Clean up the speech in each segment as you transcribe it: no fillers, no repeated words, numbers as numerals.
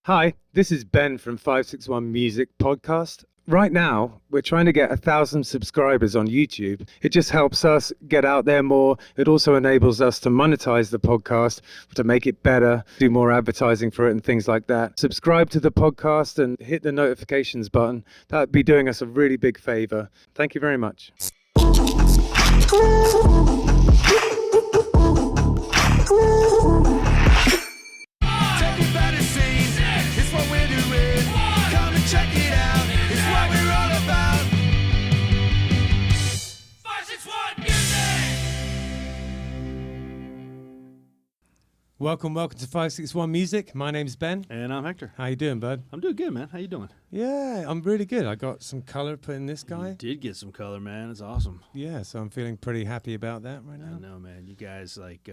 Hi, this is Ben from 561 Music Podcast. Right now, we're trying to get 1,000 subscribers on YouTube. It just helps us get out there more. It also enables us to monetize the podcast, to make it better, do more advertising for it and things like that. Subscribe to the podcast and hit the notifications button. That would be doing us a really big favor. Thank you very much. Welcome to 561 Music. My name's Ben. And I'm Hector. How you doing, bud? I'm doing good, man. How you doing? Yeah, I'm really good. I got some color put in this guy. You did get some color, man. It's awesome. Yeah, so I'm feeling pretty happy about that right now. I know, man. You guys, like,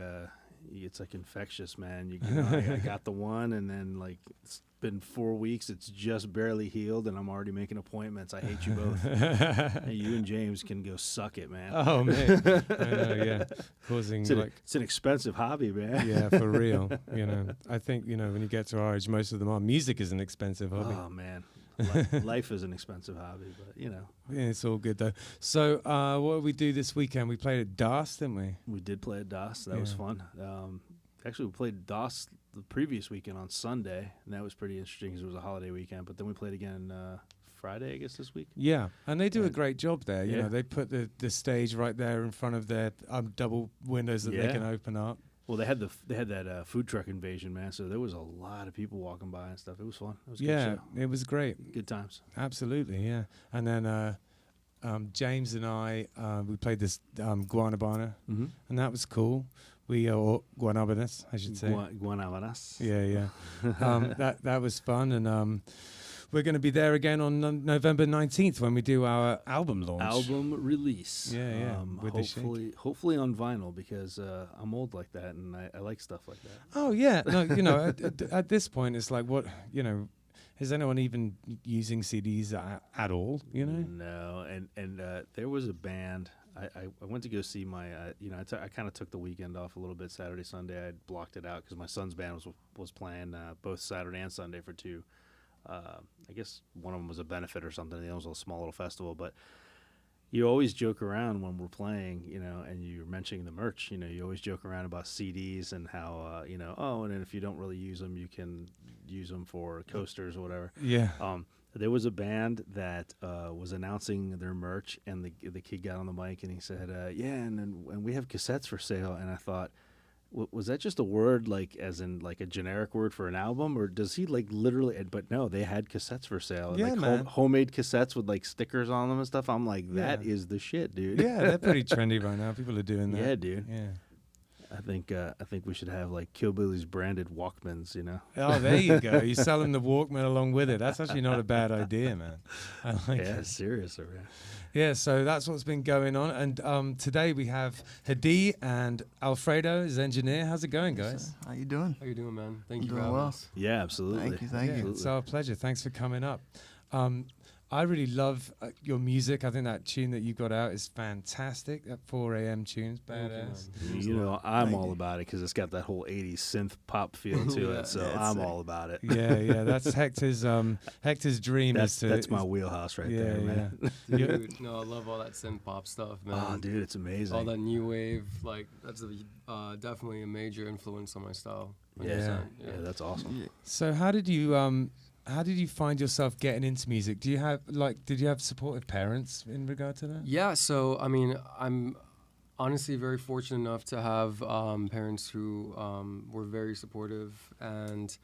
it's like infectious, man. You know, I got the one, and then, like, it's been 4 weeks. It's just barely healed, and I'm already making appointments. I hate you both. Hey, you and James can go suck it, man. Oh, man. I know, yeah. Causing, it's an expensive hobby, man. Yeah, for real. You know, I think, you know, when you get to our age, most of them are. Music is an expensive hobby. Oh, man. Life is an expensive hobby, but, you know. Yeah, it's all good, though. So what did we do this weekend? We played at DOS, didn't we? We did play at DOS. That was fun. Actually, we played DOS the previous weekend on Sunday, and that was pretty interesting because it was a holiday weekend. But then we played again Friday, I guess, this week. Yeah, and they do a great job there. You know, they put the stage right there in front of their double windows that they can open up. Well, they had that food truck invasion, man. So there was a lot of people walking by and stuff. It was fun. It was a good show. It was great. Good times. Absolutely, yeah. And then James and I we played this Guanabana, and that was cool. We Guanabanas, I should say. Guanabanas. Yeah. That was fun, and we're going to be there again on November 19th when we do our album launch. Album release. Yeah. Hopefully on vinyl, because I'm old like that, and I like stuff like that. Oh, yeah. No, you know, at this point, it's like, what, you know, is anyone even using CDs at all, you know? No, and there was a band. I went to go see my, I kind of took the weekend off a little bit, Saturday, Sunday. I had blocked it out because my son's band was playing both Saturday and Sunday for two. I guess one of them was a benefit or something. The other was a small little festival. But you always joke around when we're playing, you know, and you're mentioning the merch. You know, you always joke around about CDs and how, and then if you don't really use them, you can use them for coasters or whatever. Yeah. There was a band that was announcing their merch, and the kid got on the mic and he said, and we have cassettes for sale. And I thought, was that just a word, like as in like a generic word for an album, or does he like literally? But no, they had cassettes for sale. Yeah, like man. Homemade cassettes with like stickers on them and stuff. I'm like, that is the shit, dude. Yeah, they're pretty trendy right now. People are doing that. Yeah, dude. Yeah. I think we should have like Killbillies branded Walkmans, you know. Oh, there you go. You sell them the Walkman along with it. That's actually not a bad idea, man. I like it. Seriously, man. Yeah, so that's what's been going on. And today we have Hadi and Alfredo as engineer. How's it going, guys? How you doing? How you doing, man? Thank you for Doing having well. us. Yeah, absolutely. Thank you. It's our pleasure. Thanks for coming up. I really love your music. I think that tune that you got out is fantastic. That 4 a.m. tune's badass. You know, I'm all about it because it's got that whole 80s synth pop feel to it, so I'm all about it. Yeah. That's Hector's dream. That's my wheelhouse right there, man. Dude, no, I love all that synth pop stuff, man. Oh, dude, it's amazing. All that new wave, like that's definitely a major influence on my style. 100%. Yeah, that's awesome. Yeah. So how did you find yourself getting into music? Did you have supportive parents in regard to that? Yeah, so I mean, I'm honestly very fortunate enough to have parents who were very supportive, and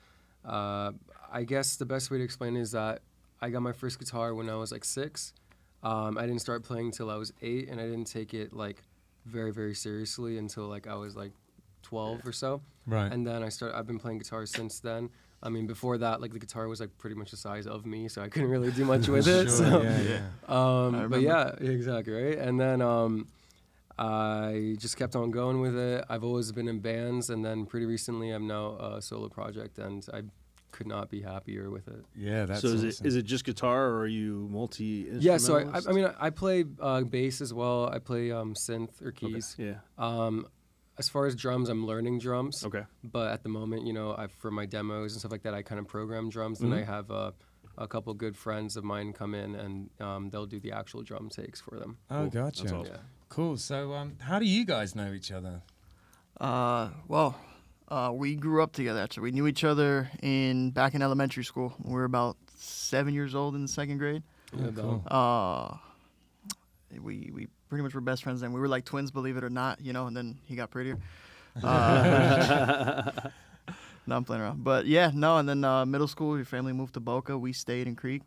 I guess the best way to explain it is that I got my first guitar when I was like 6. I didn't start playing till I was 8, and I didn't take it like very, very seriously until like I was like 12 or so. Right. And then I've been playing guitar since then. I mean, before that, like the guitar was like pretty much the size of me, so I couldn't really do much with it. Sure, So, but yeah, exactly, right. And then I just kept on going with it. I've always been in bands, and then pretty recently, I'm now a solo project, and I could not be happier with it. Yeah, that's so. Awesome. Is it just guitar, or are you multi-instrumentalist? Yeah, so I mean, I play bass as well. I play synth or keys. Okay. Yeah. as far as drums, I'm learning drums. Okay. But at the moment, for my demos and stuff like that, I kind of program drums, and I have a couple good friends of mine come in, and they'll do the actual drum takes for them. Oh, gotcha. That's awesome. Yeah. Cool. So, how do you guys know each other? We grew up together. Actually, we knew each other back in elementary school. We were about 7 years old in the second grade. Yeah, cool. We pretty much were best friends then. We were like twins, believe it or not, and then he got prettier. No, I'm playing around. But yeah, no, and then middle school, your family moved to Boca. We stayed in Creek,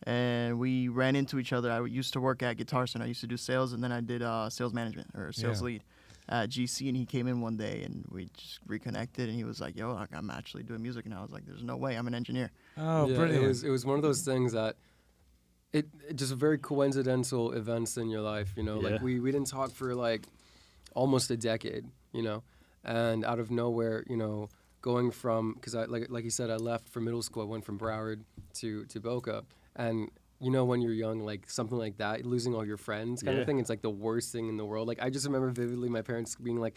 and we ran into each other. I used to work at Guitar Center. I used to do sales, and then I did sales management or sales lead at GC, and he came in one day, and we just reconnected, and he was like, yo, I'm actually doing music now. I was like, there's no way, I'm an engineer. Oh, yeah, brilliant. It was one of those things that it just very coincidental events in your life, like we didn't talk for like almost a decade, and out of nowhere, going from, because I like you said, I left for middle school. I went from Broward to Boca, and when you're young, like something like that, losing all your friends kind of thing, it's like the worst thing in the world. Like I just remember vividly my parents being like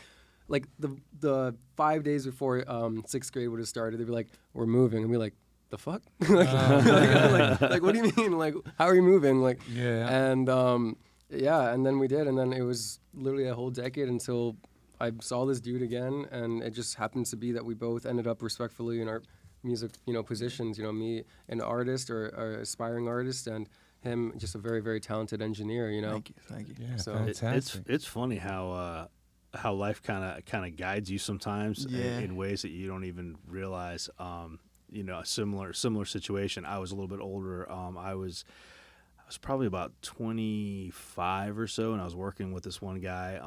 the 5 days before sixth grade would have started, they'd be like, we're moving, and we'd be like, the fuck? like what do you mean? Like, how are you moving? Like, and and then we did, and then it was literally a whole decade until I saw this dude again, and it just happened to be that we both ended up respectfully in our music, positions. Me, an artist or aspiring artist, and him, just a very, very talented engineer. Thank you. Yeah, So fantastic. It's funny how life kind of guides you sometimes in ways that you don't even realize. A similar situation. I was a little bit older. I was probably about 25 or so, and I was working with this one guy.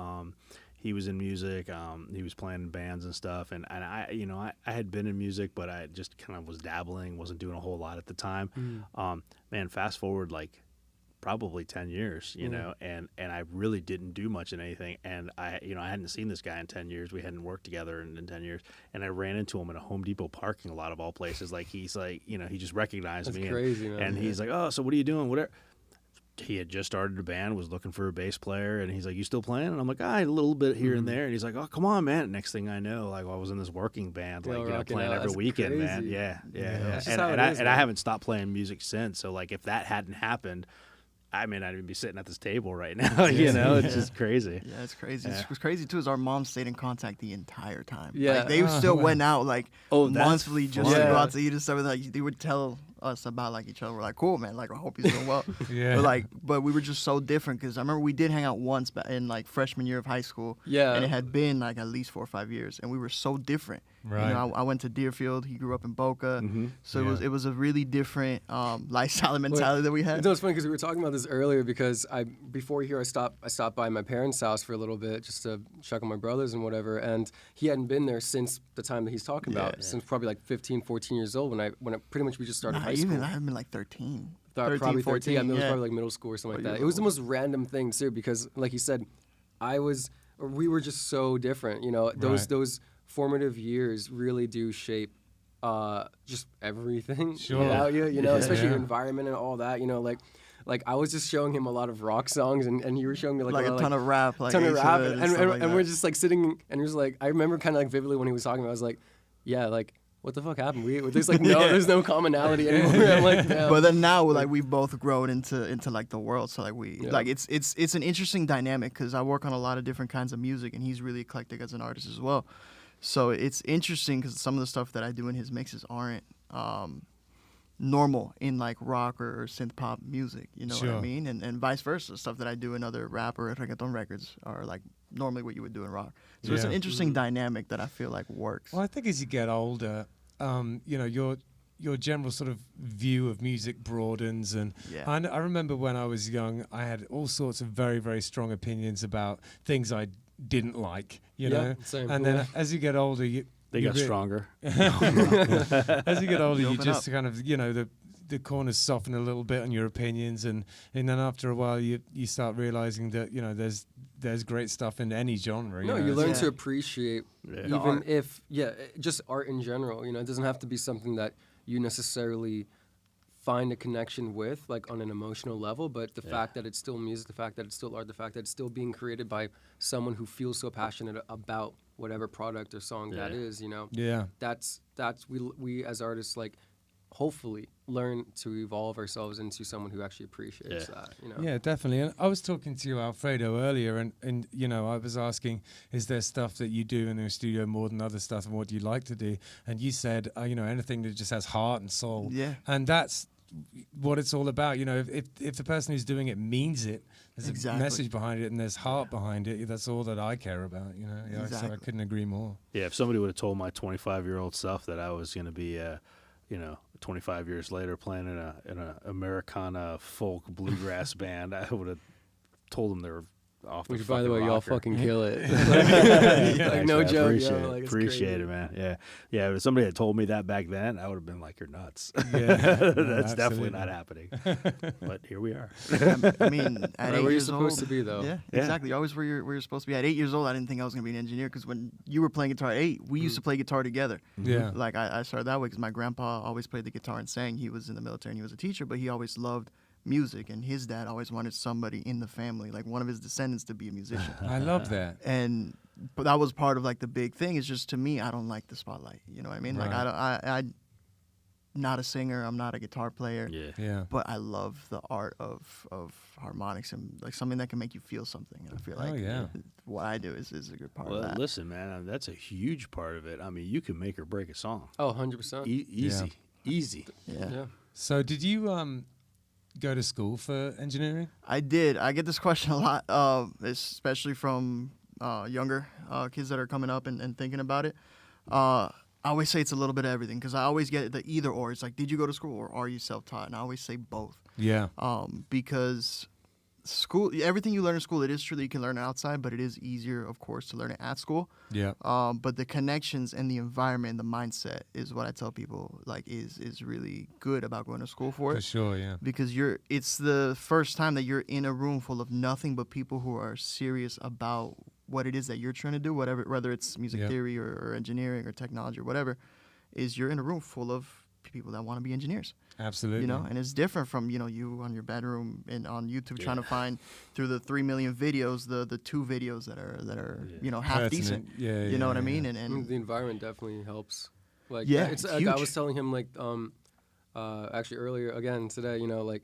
He was in music. He was playing in bands and stuff. And I had been in music, but I just kind of was dabbling, wasn't doing a whole lot at the time. Man, fast forward like probably 10 years, and I really didn't do much in anything. And I hadn't seen this guy in 10 years. We hadn't worked together in 10 years. And I ran into him in a Home Depot parking lot of all places. Like he's like, he just recognized That's me. crazy, man. And he's like, oh, so what are you doing? Whatever. He had just started a band, was looking for a bass player, and he's like, you still playing? And I'm like, a little bit here and there. And he's like, oh, come on, man. Next thing I know, like, I was in this working band, playing every weekend, crazy. man. Yeah. And I haven't stopped playing music since. So, like, if that hadn't happened, I mean, I'd be sitting at this table right now, It's just crazy. Yeah, it's crazy. What's crazy, too, is our mom stayed in contact the entire time. Yeah. Like, they still went out, like, monthly just to funny. go out to eat and stuff. Like, they would tell us about, like, each other. We're like, cool, man. Like, I hope he's doing well. But we were just so different, because I remember we did hang out once in, like, freshman year of high school. Yeah. And it had been, like, at least 4 or 5 years. And we were so different. Right. I went to Deerfield. He grew up in Boca. So it was a really different lifestyle and mentality that we had. It's funny because we were talking about this earlier, because before here I stopped by my parents' house for a little bit just to check on my brothers and whatever, and he hadn't been there since the time that he's talking about, since probably like 15, 14 years old when I pretty much we just started high school. I had been like 13. Probably 14. 13. I mean, it was probably like middle school or something like that. It was the most random thing too, because like you said, we were just so different. Those formative years really do shape just everything about you, especially your environment and all that, like I was just showing him a lot of rock songs, and you were showing me like a ton of rap, and we're just like sitting, and he was like, I remember kind of like vividly when he was talking, I was like, yeah, like, what the fuck happened? There's like there's no commonality anymore. I'm like, damn. But then now, like, we've both grown into like the world. So like like it's an interesting dynamic, because I work on a lot of different kinds of music, and he's really eclectic as an artist as well. So it's interesting, because some of the stuff that I do in his mixes aren't normal in like rock or synth pop music. You know what I mean? And vice versa. Stuff that I do in other rap or reggaeton records are like normally what you would do in rock. So it's an interesting dynamic that I feel like works. Well, I think as you get older, your general sort of view of music broadens, and I remember when I was young, I had all sorts of very, very strong opinions about things I didn't like, same. And then as you get older, they got stronger. As you get older, you just up. kind of, the corners soften a little bit on your opinions, and then after a while, you start realizing that there's great stuff in any genre. No, you learn to appreciate even art. Just art in general. It doesn't have to be something that you necessarily find a connection with, like on an emotional level, but the fact that it's still music, the fact that it's still art, the fact that it's still being created by someone who feels so passionate about whatever product or song that is, you know. Yeah. That's we as artists, like, hopefully learn to evolve ourselves into someone who actually appreciates that, you know. Yeah, definitely. And I was talking to you, Alfredo, earlier, and you know, I was asking, is there stuff that you do in the studio more than other stuff, and what do you like to do? And you said, you know, anything that just has heart and soul. Yeah. And that's what it's all about. You know, if the person who's doing it means it, there's a message behind it, and there's heart behind it. That's all that I care about. You know, yeah, so I couldn't agree more. Yeah, if somebody would have told my 25-year-old self that I was going to be, you know, 25 years later playing in a Americana folk bluegrass band, I would have told them they were off the Which, by the way, y'all fucking kill it. Thanks, no man. joke, Appreciate yo. it. Like, it's Appreciate crazy. it, man. Yeah. If somebody had told me that back then, I would have been like, "You're nuts." Yeah, That's definitely absolutely. not happening. But here we are. I mean, at Right 8 where you're years supposed old, to be, though. Yeah, Yeah. exactly. You're always where you're supposed to be. At 8 years old, I didn't think I was gonna be an engineer, because when you were playing guitar at 8, we used to play guitar together. Yeah. Like I started that way because my grandpa always played the guitar and sang. He was in the military and he was a teacher, but he always loved music, and his dad always wanted somebody in the family, like one of his descendants, to be a musician. I love that. And but that was part of like the big thing. Is just, to me, I don't like the spotlight. You know what I mean? Like Right. I'm not a singer. I'm not a guitar player. Yeah. Yeah. But I love the art of harmonics and like something that can make you feel something. And I feel like yeah. what I do is a good part Well, of that. listen, man, that's a huge part of it. I mean, you can make or break a song. Oh, 100%. Easy. Yeah. Yeah. So did you go to school for engineering? I did. I get this question a lot, especially from younger kids that are coming up and thinking about it. I always say it's a little bit of everything, because I always get the either or. It's like, did you go to school or are you self-taught? And I always say both. Yeah. Because school, everything you learn in school, it is true that you can learn it outside, but it is easier, of course, to learn it at school. Yeah. But the connections and the environment, the mindset is what I tell people, like, is really good about going to school for For it. sure, yeah. Because it's the first time that you're in a room full of nothing but people who are serious about what it is that you're trying to do, whether it's music Yep. theory or engineering or technology or whatever, is you're in a room full of people that want to be engineers. Absolutely. You know, and it's different from, you on your bedroom and on YouTube trying to find through the 3 million videos, the 2 videos that are half decent. Yeah, You know what I mean? yeah. And The environment definitely helps. Like, Yeah, it's it's like I huge. was telling him, like, actually earlier again today, you know, like,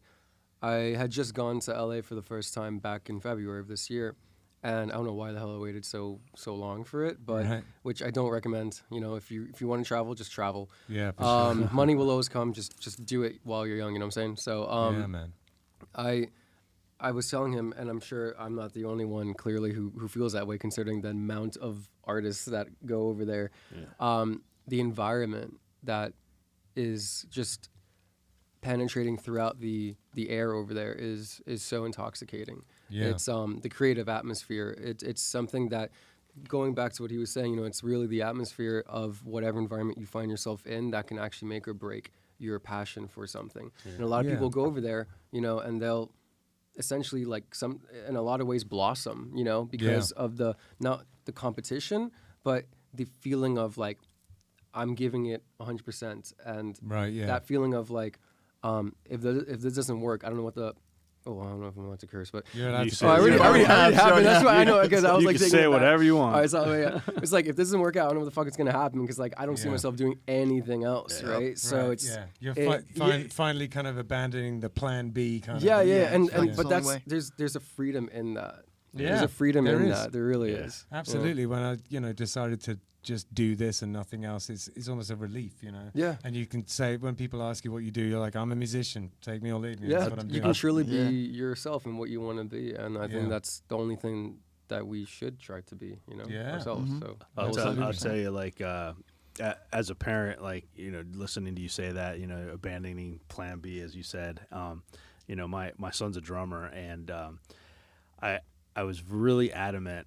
I had just gone to LA for the first time back in February of this year, and I don't know why the hell I waited so long for it, but Right. which I don't recommend. You know, if you want to travel, just travel. Yeah, for sure. Money will always come. Just do it while you're young. You know what I'm saying? So yeah, man. I was telling him, and I'm sure I'm not the only one, clearly, who feels that way, considering the amount of artists that go over there. Yeah. The environment that is just penetrating throughout the air over there is so intoxicating. Yeah. It's the creative atmosphere. It's something that, going back to what he was saying, you know, it's really the atmosphere of whatever environment you find yourself in that can actually make or break your passion for something. And a lot of Yeah. people go over there, you know, and they'll essentially, like, in a lot of ways, blossom, you know, because of not the competition, but the feeling of, like, I'm giving it 100%, and Right, yeah. that feeling of, like, if this doesn't work, I don't know what the I don't know if I'm allowed to curse, but You're allowed You to say Oh, I already it. happened. That's why I know, because I was You like can taking say it back. whatever you want. All right, so yeah. It's like, if this doesn't work out, I don't know what the fuck it's gonna happen, because, like, I don't see Yeah. myself doing anything else, right? So it's yeah. You're yeah. finally kind of abandoning the plan B kind yeah, of. and it's but the only that's way. there's a freedom in that. Yeah, There's a freedom there in is. that. There really Yeah. is. Absolutely. When I, decided to just do this and nothing else, it's almost a relief, Yeah. And you can say, when people ask you what you do, you're like, I'm a musician. Take me or leave me. Yeah, That's what I'm you doing. can truly be Yeah. yourself and what you want to be, and I think Yeah. that's the only thing that we should try to be, Yeah. ourselves. Mhm. So I'll Absolutely. tell you, like, as a parent, like, listening to you say that, abandoning plan B, as you said, my son's a drummer, and I was really adamant.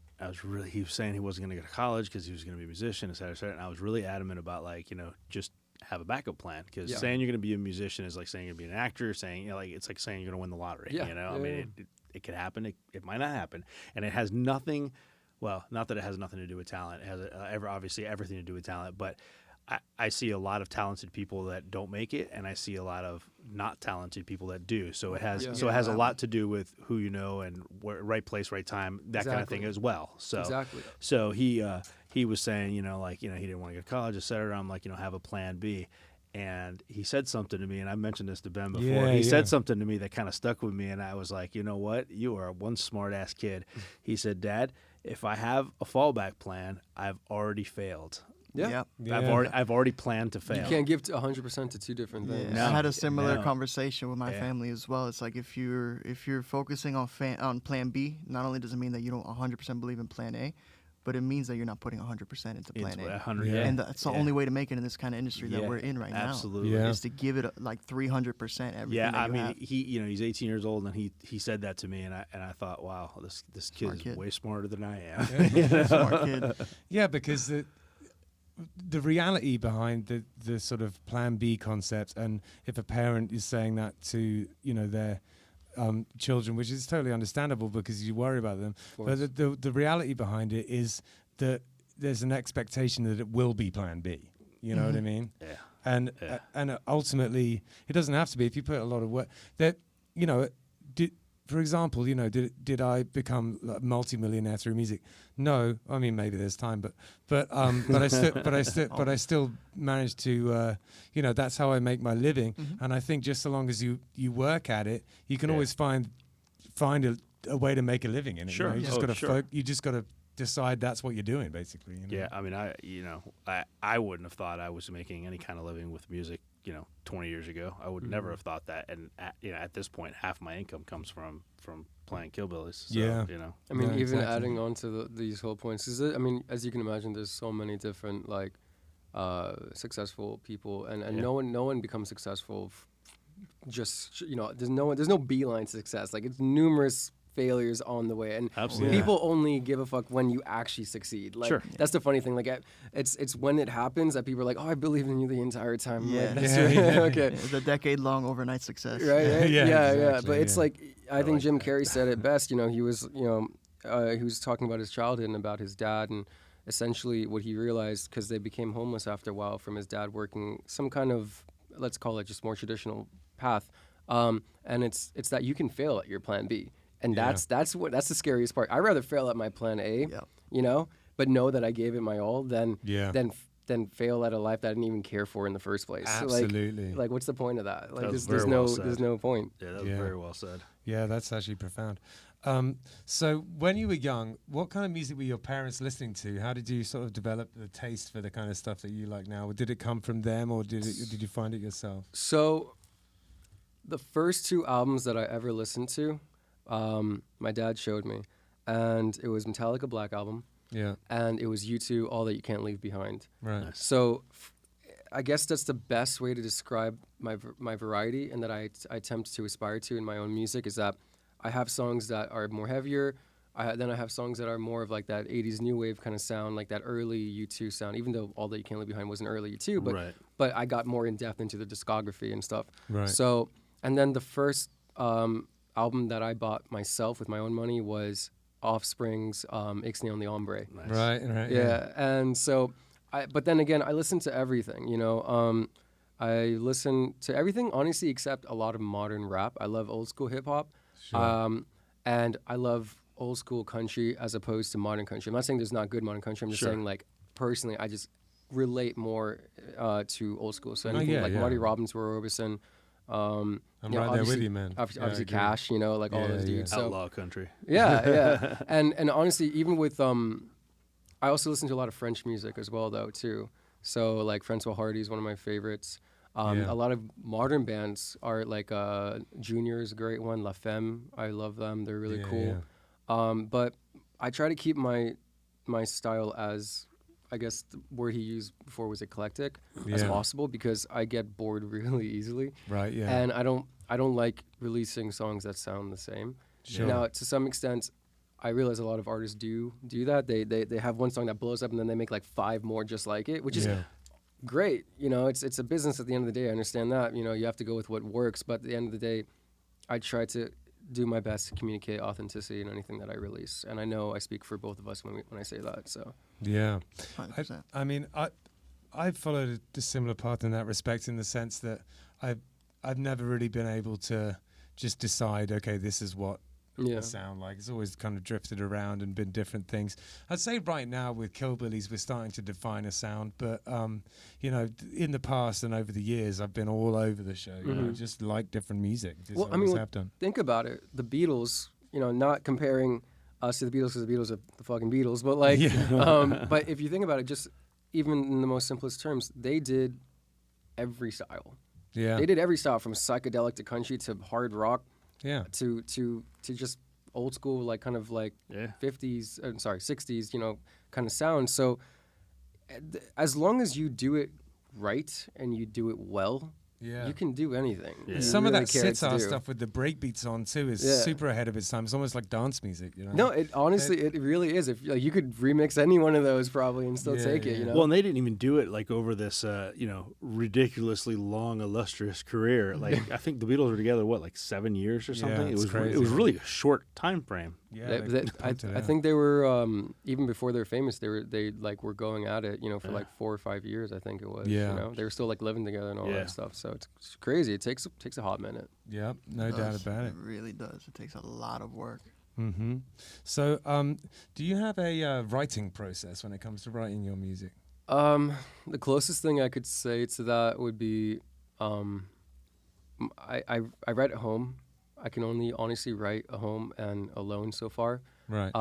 He was saying he wasn't going to go to college because he was going to be a musician, et cetera, et cetera. And I was really adamant about, like, just have a backup plan, because Yeah. saying you're going to be a musician is like saying you're going to be an actor, saying, it's like saying you're going to win the lottery. Yeah. I Yeah, mean, it could happen. It might not happen. And it has nothing, well, not that it has nothing to do with talent. It has obviously everything to do with talent, but I see a lot of talented people that don't make it, and I see a lot of not talented people that do. So it has Yeah. it has a lot to do with who you know and right place, right time, that kind of thing Exactly. as well. So exactly. so he he was saying, you know, like, you know, he didn't want to go to college, et cetera. I'm like, you know, have a plan B. And he said something to me, and I mentioned this to Ben before. Yeah, He said something to me that kind of stuck with me, and I was like, you know what? You are one smart-ass kid. He said, Dad, if I have a fallback plan, I've already failed. Yeah. I've already planned to fail. You can't give 100% to two different things. I had a similar No. conversation with my family as well. It's like if you're focusing on plan B, not only does it mean that you don't 100% believe in plan A, but it means that you're not putting 100% into plan A. 100, Yeah. And that's the only way to make it in this kind of industry that Yeah, we're in right absolutely. Yeah. now. Is to give it like 300% everything. Yeah, that I you mean, have. he's 18 years old, and he said that to me, and I thought, wow, this kid is way smarter than I am. You know? Smart kid. Yeah, because the reality behind the sort of plan B concept, and if a parent is saying that to, you know, their children, which is totally understandable because you worry about them, but the reality behind it is that there's an expectation that it will be plan B. You know what I mean? Yeah. And ultimately, it doesn't have to be. If you put a lot of work, that, you know, for example, you know, did I become a multi-millionaire through music? No, I mean, maybe there's time, but I still managed to, you know, that's how I make my living. And I think just so long as you work at it, you can always find a way to make a living in it. Sure. You know? You just got to decide that's what you're doing, basically. You know? Yeah, I mean, I wouldn't have thought I was making any kind of living with music, you know, 20 years ago. I would never have thought that. And at this point, half my income comes from playing Killbillies. So, Yeah. you know. I mean, Yeah, even exactly. adding on to these whole points, I mean, as you can imagine, there's so many different like successful people, and no one becomes successful. Just, you know, there's no beeline to success. Like, it's numerous failures on the way, and Absolutely. people only give a fuck when you actually succeed. Like, Sure. that's the funny thing. Like, it's when it happens that people are like, oh, I believed in you the entire time. I'm Yeah. like, that's Yeah, right. yeah. Okay. It's a decade-long overnight success. Right. Yeah, Yeah. exactly, But it's yeah. like, I think like Jim that. Carrey said it best. You know, he was talking about his childhood and about his dad, and essentially what he realized, because they became homeless after a while from his dad working some kind of, let's call it just more traditional path. And it's that you can fail at your plan B. And that's the scariest part. I'd rather fail at my plan A, you know, but know that I gave it my all than fail at a life that I didn't even care for in the first place. Absolutely. Like what's the point of that? Like, was there's very well said. there's no point. Yeah, that was very well said. Yeah, that's actually profound. So when you were young, what kind of music were your parents listening to? How did you sort of develop the taste for the kind of stuff that you like now? Did it come from them, or did you find it yourself? So the first two albums that I ever listened to, my dad showed me, and it was Metallica Black Album, and it was U2 All That You Can't Leave Behind. Right. So I guess that's the best way to describe my variety, and that I attempt to aspire to in my own music, is that I have songs that are more heavier. Then I have songs that are more of like that 80s new wave kind of sound, like that early U2 sound, even though All That You Can't Leave Behind wasn't early U2, but I got more in depth into the discography and stuff. Right. So, and then the first album that I bought myself with my own money was Offspring's Ixnay on the Hombre. Nice. Right. Yeah, and so, but then again, I listen to everything, you know. I listen to everything, honestly, except a lot of modern rap. I love old school hip hop. Sure. And I love old school country as opposed to modern country. I'm not saying there's not good modern country. I'm just saying, like, personally, I just relate more to old school. So anything Marty Robbins, Roy Orbison. I'm right there with you, man. Obviously Cash, you know, like all those dudes. So, Outlaw country. yeah. And honestly, even with I also listen to a lot of French music as well, though, too. So like Francois Hardy is one of my favorites. A lot of modern bands are like Junior is a great one. La Femme, I love them. They're really cool. But I try to keep my style as, I guess the word he used before was eclectic as possible, because I get bored really easily. Right. Yeah. And I don't like releasing songs that sound the same. Sure. Now, to some extent, I realize a lot of artists do that. They have one song that blows up and then they make like 5 more just like it, which is great. You know, it's a business at the end of the day. I understand that. You know, you have to go with what works. But at the end of the day, I try to do my best to communicate authenticity in anything that I release. And I know I speak for both of us when I say that. So yeah. 100%. I mean, I followed a similar path in that respect, in the sense that I've never really been able to just decide, okay, this is what the sound. Like it's always kind of drifted around and been different things. I'd say right now with Killbillies, we're starting to define a sound, but you know, in the past and over the years, I've been all over the show. You know, just like different music. Just always have done. Think about it. The Beatles, you know, not comparing us to the Beatles because the Beatles are the fucking Beatles, but like, but if you think about it, just even in the most simplest terms, they did every style. Yeah, they did every style from psychedelic to country to hard rock. Yeah, to just old school, like kind of like 50s, 60s, you know, kind of sound. So as long as you do it right and you do it well, you can do anything. Some of that sitar stuff with the breakbeats on too is super ahead of its time. It's almost like dance music, you know. No, it honestly, it really is. If like, you could remix any one of those probably and still take it, you know. Well, and they didn't even do it like over this, you know, ridiculously long, illustrious career. Like I think the Beatles were together like 7 years or something. It was crazy. It was really a short time frame. Yeah, I think they were even before they were famous. They like were going at it, you know, for like 4 or 5 years. I think it was. Yeah, you know, they were still like living together and all that stuff. So it's crazy. It takes a hot minute. Yeah, no doubt about it. It really does. It takes a lot of work. Mm-hmm. So, do you have a writing process when it comes to writing your music? The closest thing I could say to that would be, I write at home. I can only honestly write at home and alone so far. Right.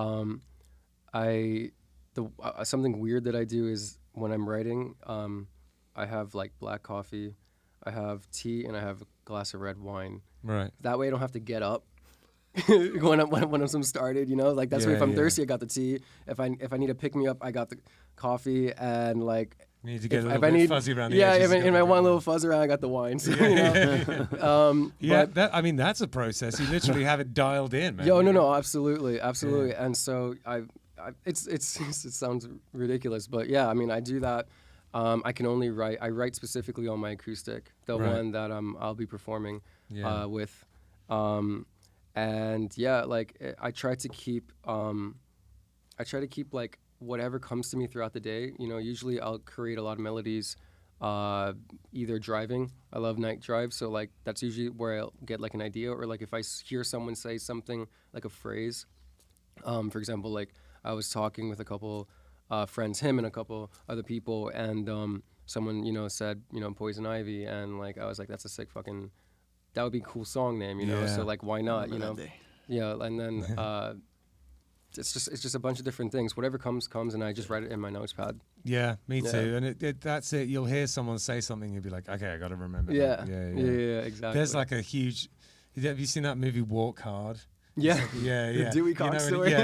Something weird that I do is when I'm writing, I have like black coffee, I have tea, and I have a glass of red wine. Right. That way I don't have to get up when I'm started. You know, like that's way if I'm thirsty, I got the tea. If I need to pick me up, I got the coffee, and like. You need to get a little bit fuzzy around the edges. If I want a little fuzz around, I got the wine. So, you know? I mean, that's a process. You literally have it dialed in, man. No, absolutely. Yeah. And so it sounds ridiculous, but yeah, I mean, I do that. I can only write. I write specifically on my acoustic, the one that I'll be performing with, and yeah, like I try to keep like whatever comes to me throughout the day. You know, usually I'll create a lot of melodies, either driving. I love night drives, so like that's usually where I'll get like an idea, or like if I hear someone say something like a phrase. For example, like I was talking with a couple friends, him and a couple other people, and someone, you know, said, you know, Poison Ivy, and like I was like, that's a sick fucking, that would be a cool song name, you know. So like, why not, you know? Yeah, and then it's just a bunch of different things. Whatever comes, and I just write it in my notes pad. Yeah, me too. And that's it. You'll hear someone say something, you'll be like, okay, I got to remember that. Yeah, exactly. There's like a huge. Have you seen that movie Walk Hard? Yeah. The Dewey Cox story.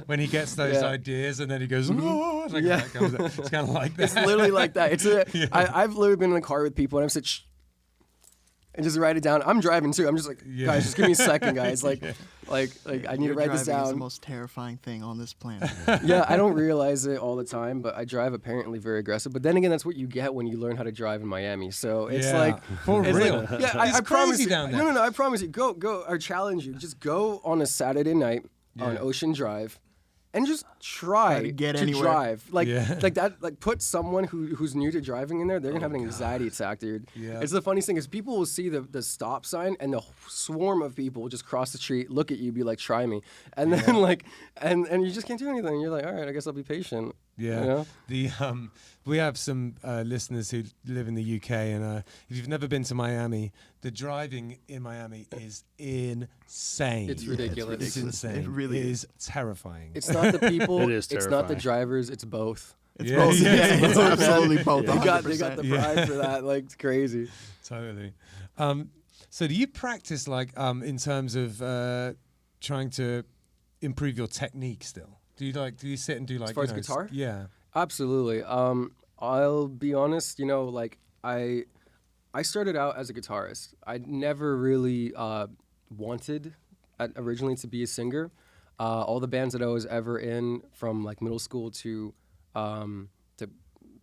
When he gets those ideas and then he goes, oh, like that comes out. It's kind of like that. It's literally like that. I've literally been in a car with people and I've said, shh, and just write it down. I'm driving too. I'm just like, guys, just give me a second, guys. Like I need to write this down. Is the most terrifying thing on this planet. Yeah, I don't realize it all the time, but I drive apparently very aggressive. But then again, that's what you get when you learn how to drive in Miami. So it's like, for real. Like, I promise you. Down there. No, I promise you. Go. I challenge you. Just go on a Saturday night on Ocean Drive. And just try to drive like that. Like put someone who's new to driving in there. They're gonna have an anxiety attack, dude. Yeah. It's the funniest thing is people will see the stop sign and the swarm of people will just cross the street, look at you, be like, "Try me," and then like and you just can't do anything. You're like, all right, I guess I'll be patient. Yeah. You know? We have some listeners who live in the UK, and if you've never been to Miami, the driving in Miami is insane. It's ridiculous. It's insane. It really is terrifying. It's not the people. It is terrifying. It's not the drivers. It's both. It's both. It's absolutely both. They got the pride for that. Like it's crazy. Totally. So do you practice like in terms of trying to improve your technique still? Do you sit and do like as far as guitar? Yeah. Absolutely. I'll be honest, you know, like I started out as a guitarist. I never really wanted originally to be a singer. All the bands that I was ever in from like middle school to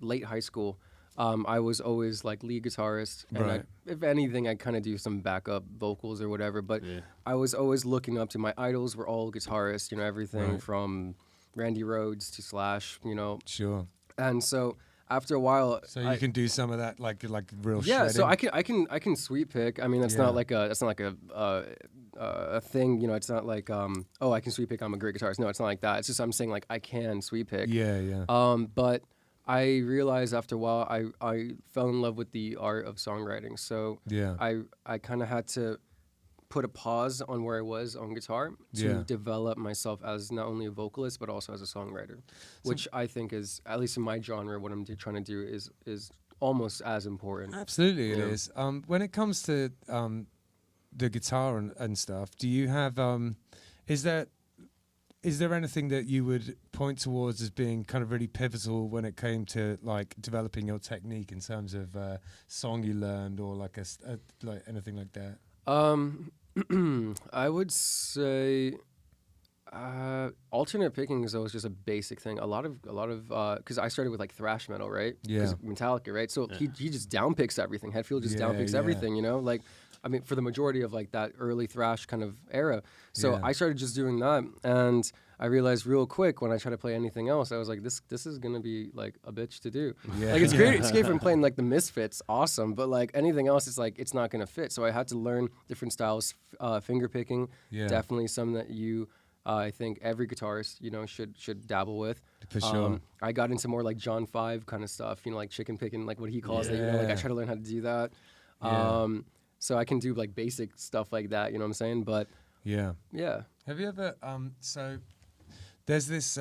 late high school, I was always like lead guitarist. And if anything, I'd kind of do some backup vocals or whatever. But I was always looking up to my idols were all guitarists, you know, everything from Randy Rhoads to Slash, you know. Sure. And so after a while, so you can do some of that like real yeah. shredding. So I can sweep pick. I mean, that's not like a a thing. You know, it's not like oh, I can sweep pick. I'm a great guitarist. No, it's not like that. It's just I'm saying like I can sweep pick. Yeah. But I realized after a while I fell in love with the art of songwriting. So Yeah. I kind of had to put a pause on where I was on guitar to develop myself as not only a vocalist but also as a songwriter, which I think is, at least in my genre, what I'm trying to do is almost as important. Absolutely, it is. When it comes to the guitar and stuff, do you have is there anything that you would point towards as being kind of really pivotal when it came to like developing your technique in terms of song you learned, or like like anything like that? I would say alternate picking is always just a basic thing. A lot of because I started with like thrash metal, right? Yeah. 'Cause Metallica, right? So he just downpicks everything. Hetfield just downpicks everything, you know? Like, I mean, for the majority of like that early thrash kind of era. So I started just doing that, and I realized real quick when I tried to play anything else, I was like, this is gonna be like a bitch to do. Yeah. Like, it's great. It's great from playing like the Misfits, awesome, but like anything else, it's like it's not gonna fit. So I had to learn different styles. Finger picking, definitely something that you. I think every guitarist, you know, should dabble with. For sure. I got into more like John 5 kind of stuff, you know, like chicken picking, like what he calls it. You know, like I try to learn how to do that. So I can do like basic stuff like that. You know what I'm saying? But yeah. yeah. Have you ever so there's this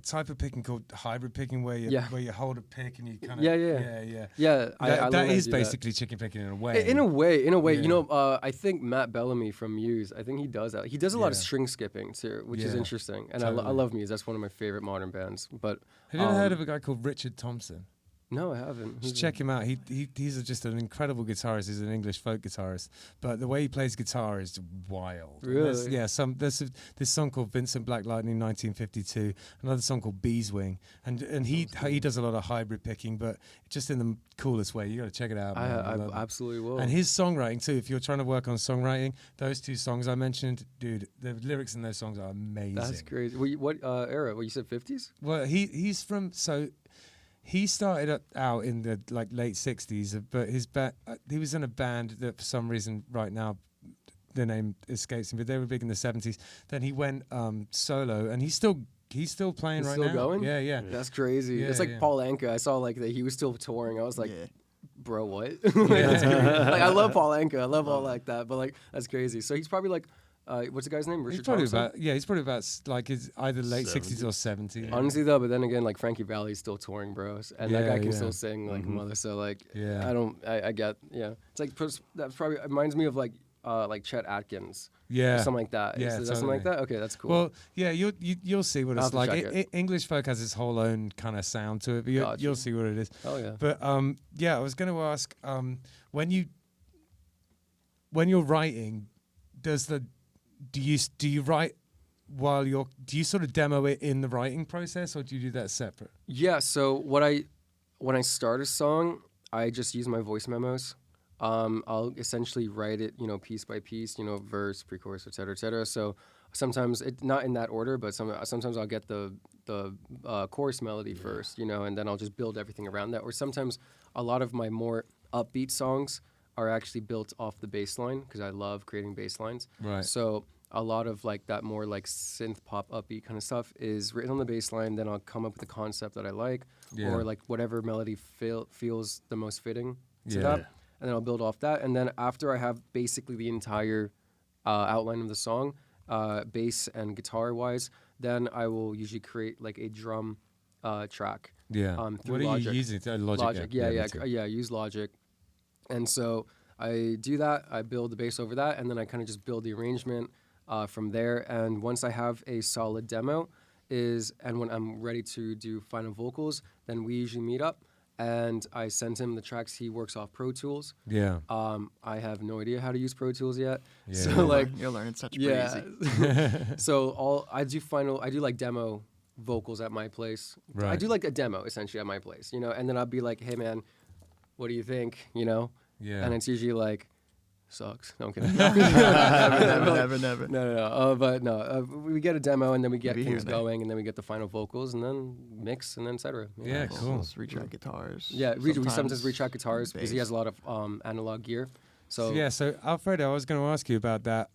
type of picking called hybrid picking where you hold a pick and you kind of that is basically chicken picking in a way. In a way, Yeah. you know, I think Matt Bellamy from Muse, I think he does that. He does a lot of string skipping too, which is interesting. And I love Muse. That's one of my favorite modern bands. But have you ever heard of a guy called Richard Thompson? No, I haven't. Just check him out. He's just an incredible guitarist. He's an English folk guitarist, but the way he plays guitar is wild. Really? There's this song called Vincent Black Lightning 1952, another song called Beeswing, and he does a lot of hybrid picking, but just in the coolest way. You got to check it out. I absolutely will. And his songwriting too. If you're trying to work on songwriting, those two songs I mentioned, dude, the lyrics in those songs are amazing. That's crazy. What era? What you said, 50s? Well, he's from He started out in the like late 60s, but he was in a band that for some reason right now the name escapes him, but they were big in the 70s. Then he went solo, and he's still playing right now. Still going? Yeah. That's crazy. Yeah, it's like Paul Anka. I saw like that he was still touring. I was like, Yeah. bro, what? That's crazy. Like, I love Paul Anka. I love all like that, but like that's crazy. So he's probably like, what's the guy's name? Richard Thompson? He's probably about like his either late 60s or 70s. Honestly though, but then again, like Frankie Valli's still touring, bros, and that guy can Yeah. still sing like a mother. So like, Yeah. I get, It's like that's probably it reminds me of like Chet Atkins, Yeah. or something like that. Yeah, Is that something like totally. that? Okay, that's cool. Well, yeah, you'll see what I'll it's have to like. check it. English folk has its whole own kind of sound to it, but Gotcha. you'll see what it is. Oh yeah. But I was going to ask, when you're writing, do you write while do you sort of demo it in the writing process, or do you do that separate? Yeah. So when I start a song, I just use my voice memos. I'll essentially write it, piece by piece, verse, pre-chorus, et cetera. So sometimes not in that order, but sometimes I'll get the chorus melody first, and then I'll just build everything around that. Or sometimes a lot of my more upbeat songs are actually built off the bass line because I love creating bass lines. Right. So a lot of like that more like synth pop upbeat kind of stuff is written on the bass line. Then I'll come up with a concept that I like, or like whatever melody feels the most fitting to that. And then I'll build off that. And then after I have basically the entire outline of the song, bass and guitar wise, then I will usually create like a drum track. Yeah. Through What are Logic. you using? Logic. Yeah, use Logic. And so I do that. I build the bass over that, and then I kind of just build the arrangement from there. And once I have a solid demo, and when I'm ready to do final vocals, then we usually meet up. And I send him the tracks. He works off Pro Tools. Yeah. I have no idea how to use Pro Tools yet. Yeah. So like, you'll learn. It's such yeah. crazy. So I do like demo vocals at my place. Right. I do like a demo essentially at my place, and then I'll be like, hey man, what do you think? Yeah. And it's usually like, sucks. No, I'm kidding. Never. No. But no, we get a demo and then we get We things hear that. going and then we get the final vocals and then mix and then et cetera. Yeah, cool. Retrack guitars. Yeah, we sometimes retrack guitars because he has a lot of analog gear. So So Alfredo, I was going to ask you about that.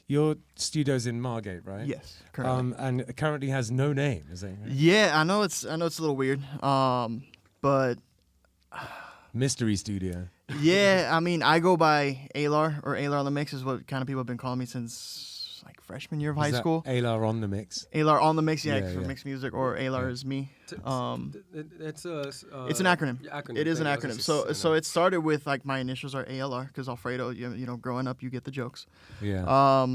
Your studio's in Margate, right? Yes, currently. And it currently has no name, is it? Yeah, I know it's a little weird. But Mystery Studio. yeah, I mean, I go by Alar, or Alar on the Mix is what kind of people have been calling me since like freshman year of high Is that school. Alar on the Mix. Alar on the Mix, yeah, Yeah, for yeah. mixed music, or Alar is me. it's a It's an acronym. Acronym. It is an Thank you. I acronym. was So just so saying it started with like my initials are ALR because Alfredo, you know, growing up you get the jokes. Yeah.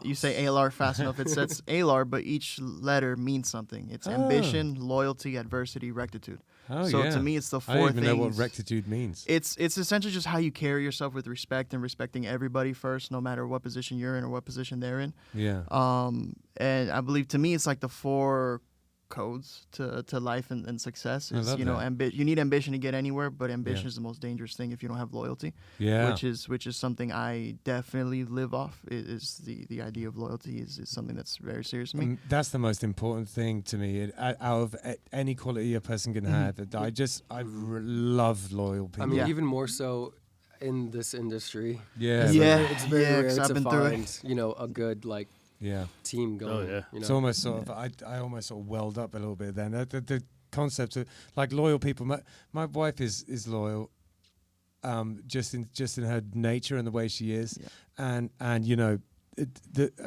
You say ALR fast enough, it says ALR, but each letter means something. It's ambition, loyalty, adversity, rectitude. So to me, it's the I four don't even things. know what rectitude means. It's essentially just how you carry yourself with respect and respecting everybody first, no matter what position you're in or what position they're in. Yeah. And I believe to me, it's like the four codes to life and success. I Is, love you know, that. you need ambition to get anywhere, but ambition Yeah. is the most dangerous thing if you don't have loyalty. Yeah. Which is something I definitely live off. Is the idea of loyalty is something that's very serious to me. That's the most important thing to me. Out of any quality a person can have, I love loyal people. I mean, Yeah. even more so in this industry. Yeah. Yeah. It's very Yeah, rare 'cause I've to been through it. find, you know, a good like Yeah. team going. yeah. You know? It's almost sort of. I almost sort of welled up a little bit then. The concept of like loyal people. My wife is loyal, just in her nature and the way she is, Yeah. and you know,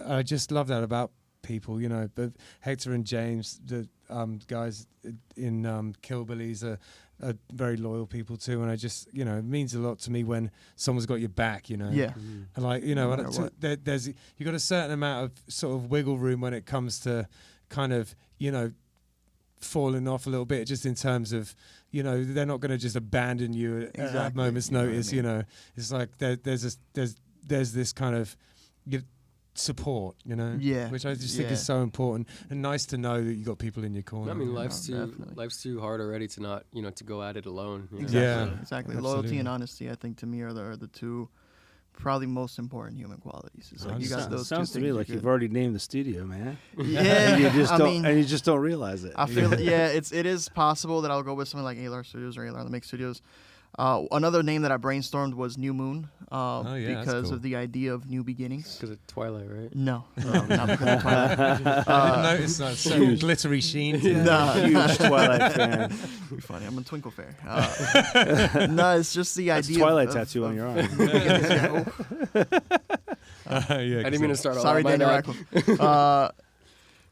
I just love that about people. You know, but Hector and James, the guys in Killbillies are very loyal people too, and I just, you know, it means a lot to me when someone's got your back. You know. Yeah. And like, you know, No and matter what. there's you got a certain amount of sort of wiggle room when it comes to kind of, you know, falling off a little bit, just in terms of, you know, they're not going to just abandon you at Exactly. moment's You know what I notice. mean? You know, it's like there's this kind of support, you know, Yeah. which I just think Yeah. is so important and nice to know that you got people in your corner. I mean, you know? definitely. life's too hard already to not, you know, to go at it alone. You know? Exactly. Yeah, Exactly. absolutely. Loyalty and honesty, I think, to me are the two probably most important human qualities. It's like you got those two Sounds to things. me you're like good. you've already named the studio, man. Yeah. and you just I don't, mean, and you just don't realize it. I feel it is possible that I'll go with something like Alar Studios or Alar on the Mix Studios. Another name that I brainstormed was New Moon, yeah, that's because cool. of the idea of new beginnings. Because of Twilight, right? No, not because of Twilight. I didn't notice that so glittery sheen. To it. Nah. Huge Twilight fan. Be funny. I'm a Twinkle Fair. No, it's just the That's idea. Twilight of, tattoo on your arm. Yeah, Yeah, I didn't mean to start all Sorry, that. Daniel My Radcliffe.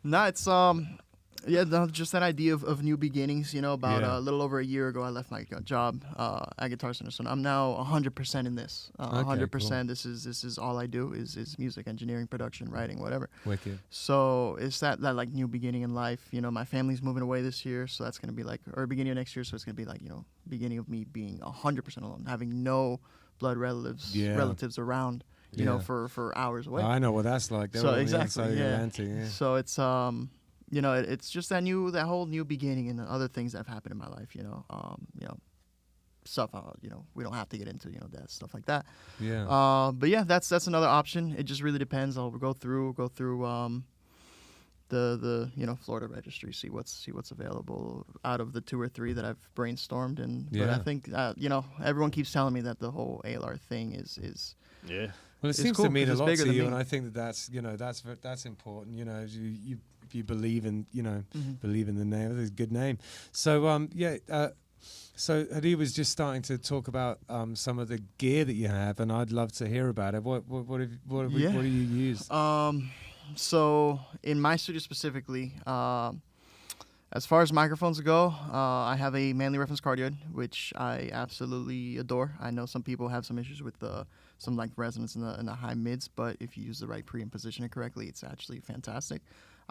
No, it's just that idea of new beginnings. You know, about Yeah. a little over a year ago, I left my job at Guitar Center, so I'm now 100% in this. 100%. This is all I do is music, engineering, production, writing, whatever. Wicked. So it's that like new beginning in life. You know, my family's moving away this year, so that's gonna be like, or beginning of next year, so it's gonna be like, you know, beginning of me being 100% alone, having no blood relatives around. You know, Yeah. for hours away. I know what that's like. They're So on the exactly, inside of your yeah. Atlantic, yeah. So it's you know, it's just that whole new beginning and the other things that have happened in my life. You know, stuff. You know, we don't have to get into, you know, death, stuff like that. Yeah. But yeah, that's another option. It just really depends. I'll go through the you know, Florida registry, see what's available out of the 2 or 3 that I've brainstormed. But I Yeah. think you know, everyone keeps telling me that the whole ALR thing is Yeah. Well, it It's seems cool to mean 'cause a it's lot bigger to than you, me. and I think that's, you know, that's important. You know, if you believe in, you know, Mhm. believe in the name. It's a good name. So so Hadi was just starting to talk about some of the gear that you have, and I'd love to hear about it. What do you use? So in my studio specifically, as far as microphones go, I have a Manley reference cardioid, which I absolutely adore. I know some people have some issues with some like resonance in the high mids, but if you use the right pre and position it correctly, it's actually fantastic.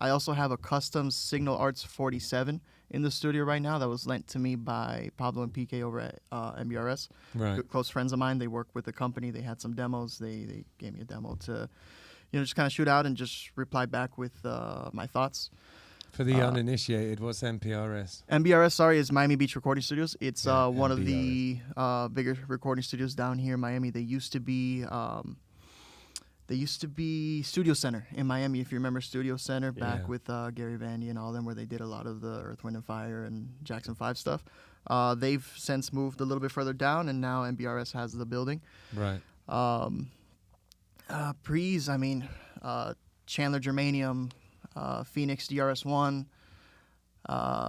I also have a custom Signal Arts 47 in the studio right now that was lent to me by Pablo and PK over at MBRS. Right. Close friends of mine. They work with the company. They had some demos. They gave me a demo to, you know, just kind of shoot out and just reply back with my thoughts. For the uninitiated, what's MPRS? MBRS, sorry, is Miami Beach Recording Studios. It's Yeah, one of the bigger recording studios down here in Miami. They used to be Studio Center in Miami, if you remember Studio Center back Yeah. with Gary Vandy and all them, where they did a lot of the Earth, Wind & Fire and Jackson 5 stuff. They've since moved a little bit further down, and now MBRS has the building. Right. Pre's, I mean, Chandler Germanium, Phoenix DRS1,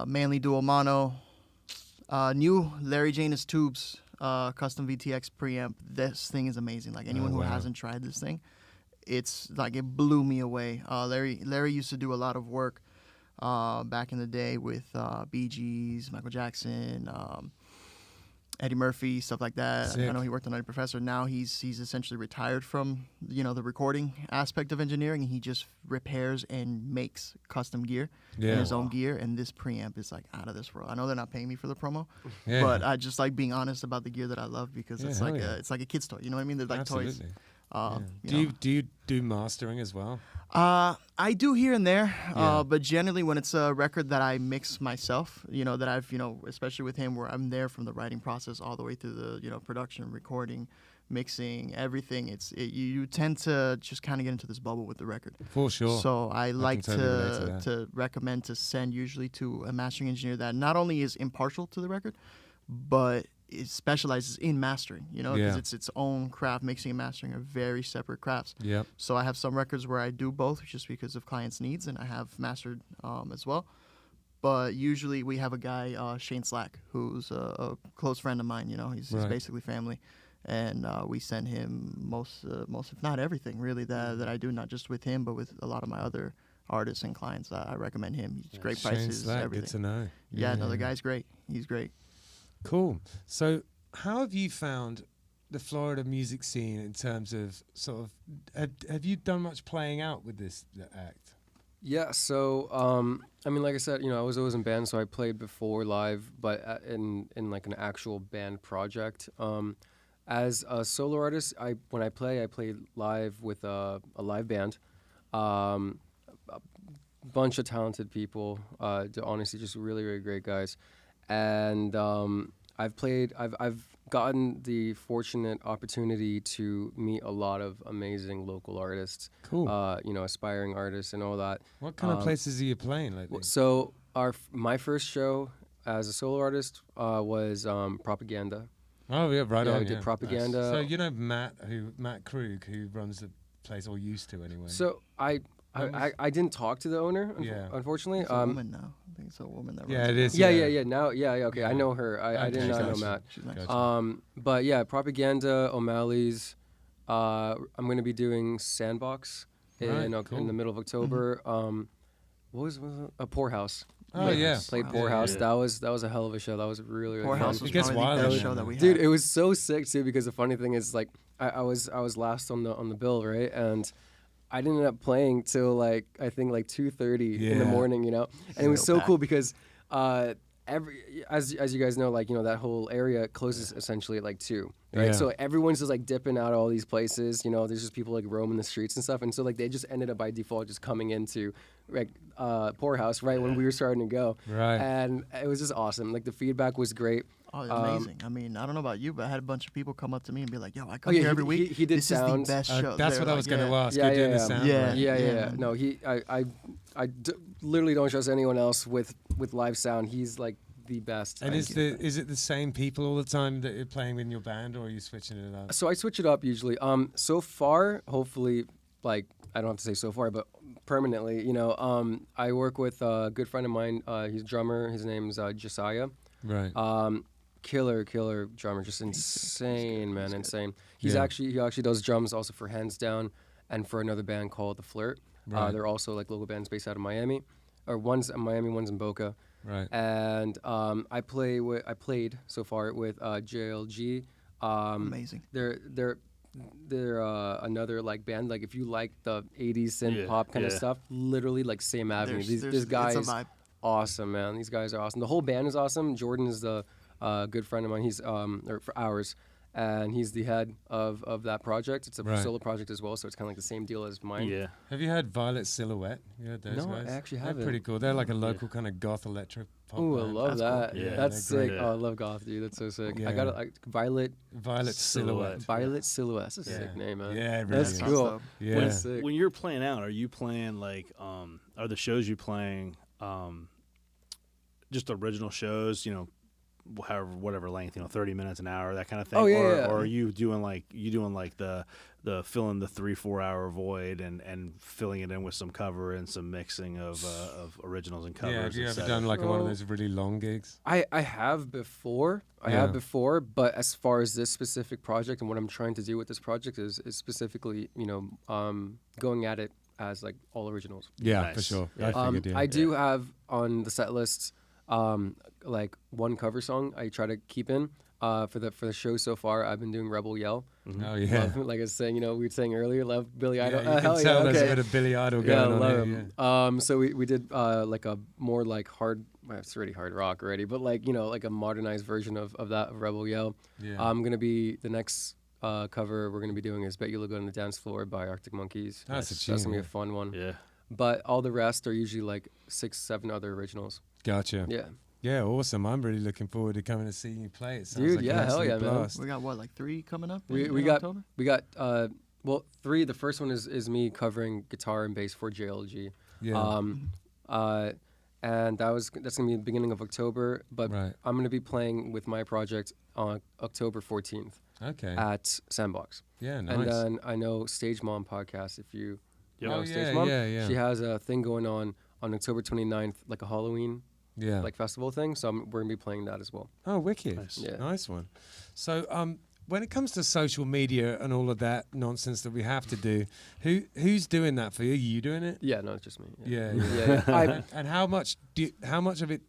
Manly Dual Mono, new Larry Janus Tubes, custom VTX preamp. This thing is amazing. Like anyone who hasn't tried this thing, it's like it blew me away. Larry used to do a lot of work back in the day with Bee Gees, Michael Jackson, Eddie Murphy, stuff like that. Sick. I know he worked on Nutty Professor. Now he's essentially retired from the recording aspect of engineering. He just repairs and makes custom gear in his own gear. And this preamp is like out of this world. I know they're not paying me for the promo, but I just like being honest about the gear that I love because it's like it's like a kid's toy. You know what I mean? They're like toys. Do you do mastering as well? I do here and there, but generally when it's a record that I mix myself, that I've, especially with him, where I'm there from the writing process all the way through the, production, recording, mixing, everything. You tend to just kind of get into this bubble with the record. For sure. So I like totally relate to to recommend to send usually to a mastering engineer that not only is impartial to the record, but it specializes in mastering, because it's its own craft. Mixing and mastering are very separate crafts. Yep. So I have some records where I do both just because of clients' needs, and I have mastered as well. But usually we have a guy, Shane Slack, who's a close friend of mine. He's basically family, and we send him most, if not everything, really that I do, not just with him, but with a lot of my other artists and clients. I recommend him. He's great Shane prices, Slack, everything. good to know. Yeah, no, the guy's great. He's great. Cool. So how have you found the Florida music scene in terms of sort of, have you done much playing out with this act? Yeah, so I mean, like I said, I was always in bands, so I played before live, but in like an actual band project. As a solo artist, when I play live with a live band, a bunch of talented people, honestly, just really, really great guys. And I've gotten the fortunate opportunity to meet a lot of amazing local artists. Cool. Aspiring artists and all that. What kind of places are you playing lately? So my first show as a solo artist was Propaganda. Oh yeah, right on. We did Propaganda. Nice. So Matt Krug, who runs the place, or used to anyway. So I didn't talk to the owner, unfortunately. It's a woman now. I think it's a woman that runs it is. Yeah. Now, okay, I know her. I did not know Matt. She's nice. But yeah, Propaganda, O'Malley's. I'm going to be doing Sandbox in the middle of October. What was it? A Poorhouse. Oh yeah, played Poorhouse. Yeah. That was a hell of a show. That was really, really Poorhouse fun. was probably the best show that we had. Dude, it was so sick too, because the funny thing is, like, I was last on the bill, right? And I didn't end up playing till I think 2:30 in the morning, And it was so cool because as you guys know, that whole area closes essentially at 2, right? Yeah. So everyone's just dipping out all these places, there's just people roaming the streets and stuff, and so they just ended up by default just coming into Poorhouse right when we were starting to go, right? And it was just awesome. The feedback was great. Oh, it's amazing. I mean, I don't know about you, but I had a bunch of people come up to me and be like, "Yo, I come here every week. He did this sound. is the best show." That's what I was going to ask. Yeah, doing the sound. Yeah. No, I literally don't trust anyone else with live sound. He's the best. And is it the same people all the time that you're playing in your band, or are you switching it up? So I switch it up usually. So far, hopefully, I don't have to say so far, but permanently, I work with a good friend of mine. He's a drummer. His name's Josiah. Right. Killer drummer, just insane, man, insane. He actually does drums also for Hands Down and for another band called The Flirt. Right. They're also local bands based out of Miami, or one's in Miami, one's in Boca. Right. And I played so far with JLG. Amazing. They're another band. If you like the 80s synth pop kind of stuff, literally same avenue. These guys, it's a vibe. Awesome, man. These guys are awesome. The whole band is awesome. Jordan is the good friend of mine. He's or for ours, and he's the head of that project. It's a solo project as well, so it's kind of the same deal as mine. Yeah. Have you heard Violet Silhouette? You heard those guys? No, I actually They're haven't. pretty cool. They're a local kind of goth electro pop Ooh, I band. love that. Cool. Yeah, that's they're sick. great. Oh, I love goth, dude. That's so sick. Yeah. I got Violet Silhouette. Violet Silhouette. That's a sick name, man. Yeah, it really that's is. cool. Yeah. That's sick. When you're playing out, are you playing are the shows you playing just original shows, however whatever length, 30 minutes, an hour, that kind of thing? Oh, yeah, or, yeah. or are you doing like the fill in the 3-4 hour void and filling it in with some cover and some mixing of originals and covers? Yeah, have you et ever cetera? done like one of those really long gigs? I have before. But as far as this specific project and what I'm trying to do with this project is specifically, going at it as like all originals. Yeah, Nice. for sure. Yeah. I figured, yeah. I do have on the set list like one cover song I try to keep in. For the show so far, I've been doing Rebel Yell. Oh, yeah. Love, like I was saying, we were saying earlier, love Billy Idol. Yeah, you can tell there's a bit of Billy Idol going on love here. him. So we did like a more like hard, well, it's already hard rock already, but like, like a modernized version of that, of Rebel Yell. Yeah. I'm going to be, the next cover we're going to be doing is Bet You Look Good on the Dance Floor by Arctic Monkeys. That's a That's tune, going to be yeah. a fun one. Yeah. But all the rest are usually like 6-7 other originals. Gotcha. Yeah. Yeah, awesome. I'm really looking forward to coming to see you play. It sounds Dude, like yeah, an hell yeah, absolute man. blast. We got what, like 3 coming up? We in got October? we got well, 3. The first one is me covering guitar and bass for JLG. Yeah. And that's gonna be the beginning of October. But Right. I'm gonna be playing with my project on October 14th Okay. at Sandbox. Yeah, nice. And then I know Stage Mom podcast. If you know Oh, Stage yeah, Mom, yeah. she has a thing going on October 29th, like a Halloween Yeah. like festival thing. So we're gonna be playing that as well. Oh, wicked. Nice. Yeah. Nice one. So, when it comes to social media and all of that nonsense that we have to do, who's doing that for you? Are you doing it? Yeah, no, it's just me. Yeah. Yeah. And how much of it,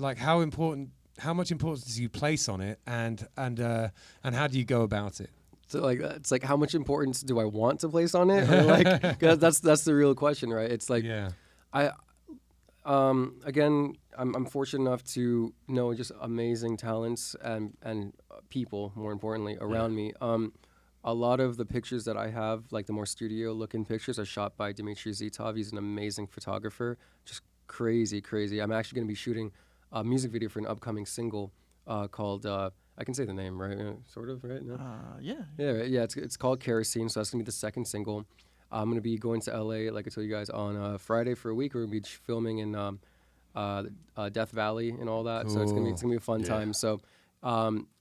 like how much importance do you place on it, and how do you go about it? So like it's like how much importance do I want to place on it? Or like 'cause that's the real question, right? It's like Yeah. Again, I'm fortunate enough to know just amazing talents and people, more importantly, around me. A lot of the pictures that I have, like the more studio looking pictures, are shot by Dmitry Zitov. He's an amazing photographer, just crazy. I'm actually going to be shooting a music video for an upcoming single called I can say the name, right? Sort of, right? No? Yeah. Yeah, yeah. It's called Kerosene, so that's gonna be the second single. I'm gonna be going to LA, like I told you guys, on Friday for a week. We're gonna be filming in Death Valley and all that. So it's gonna be a fun time. So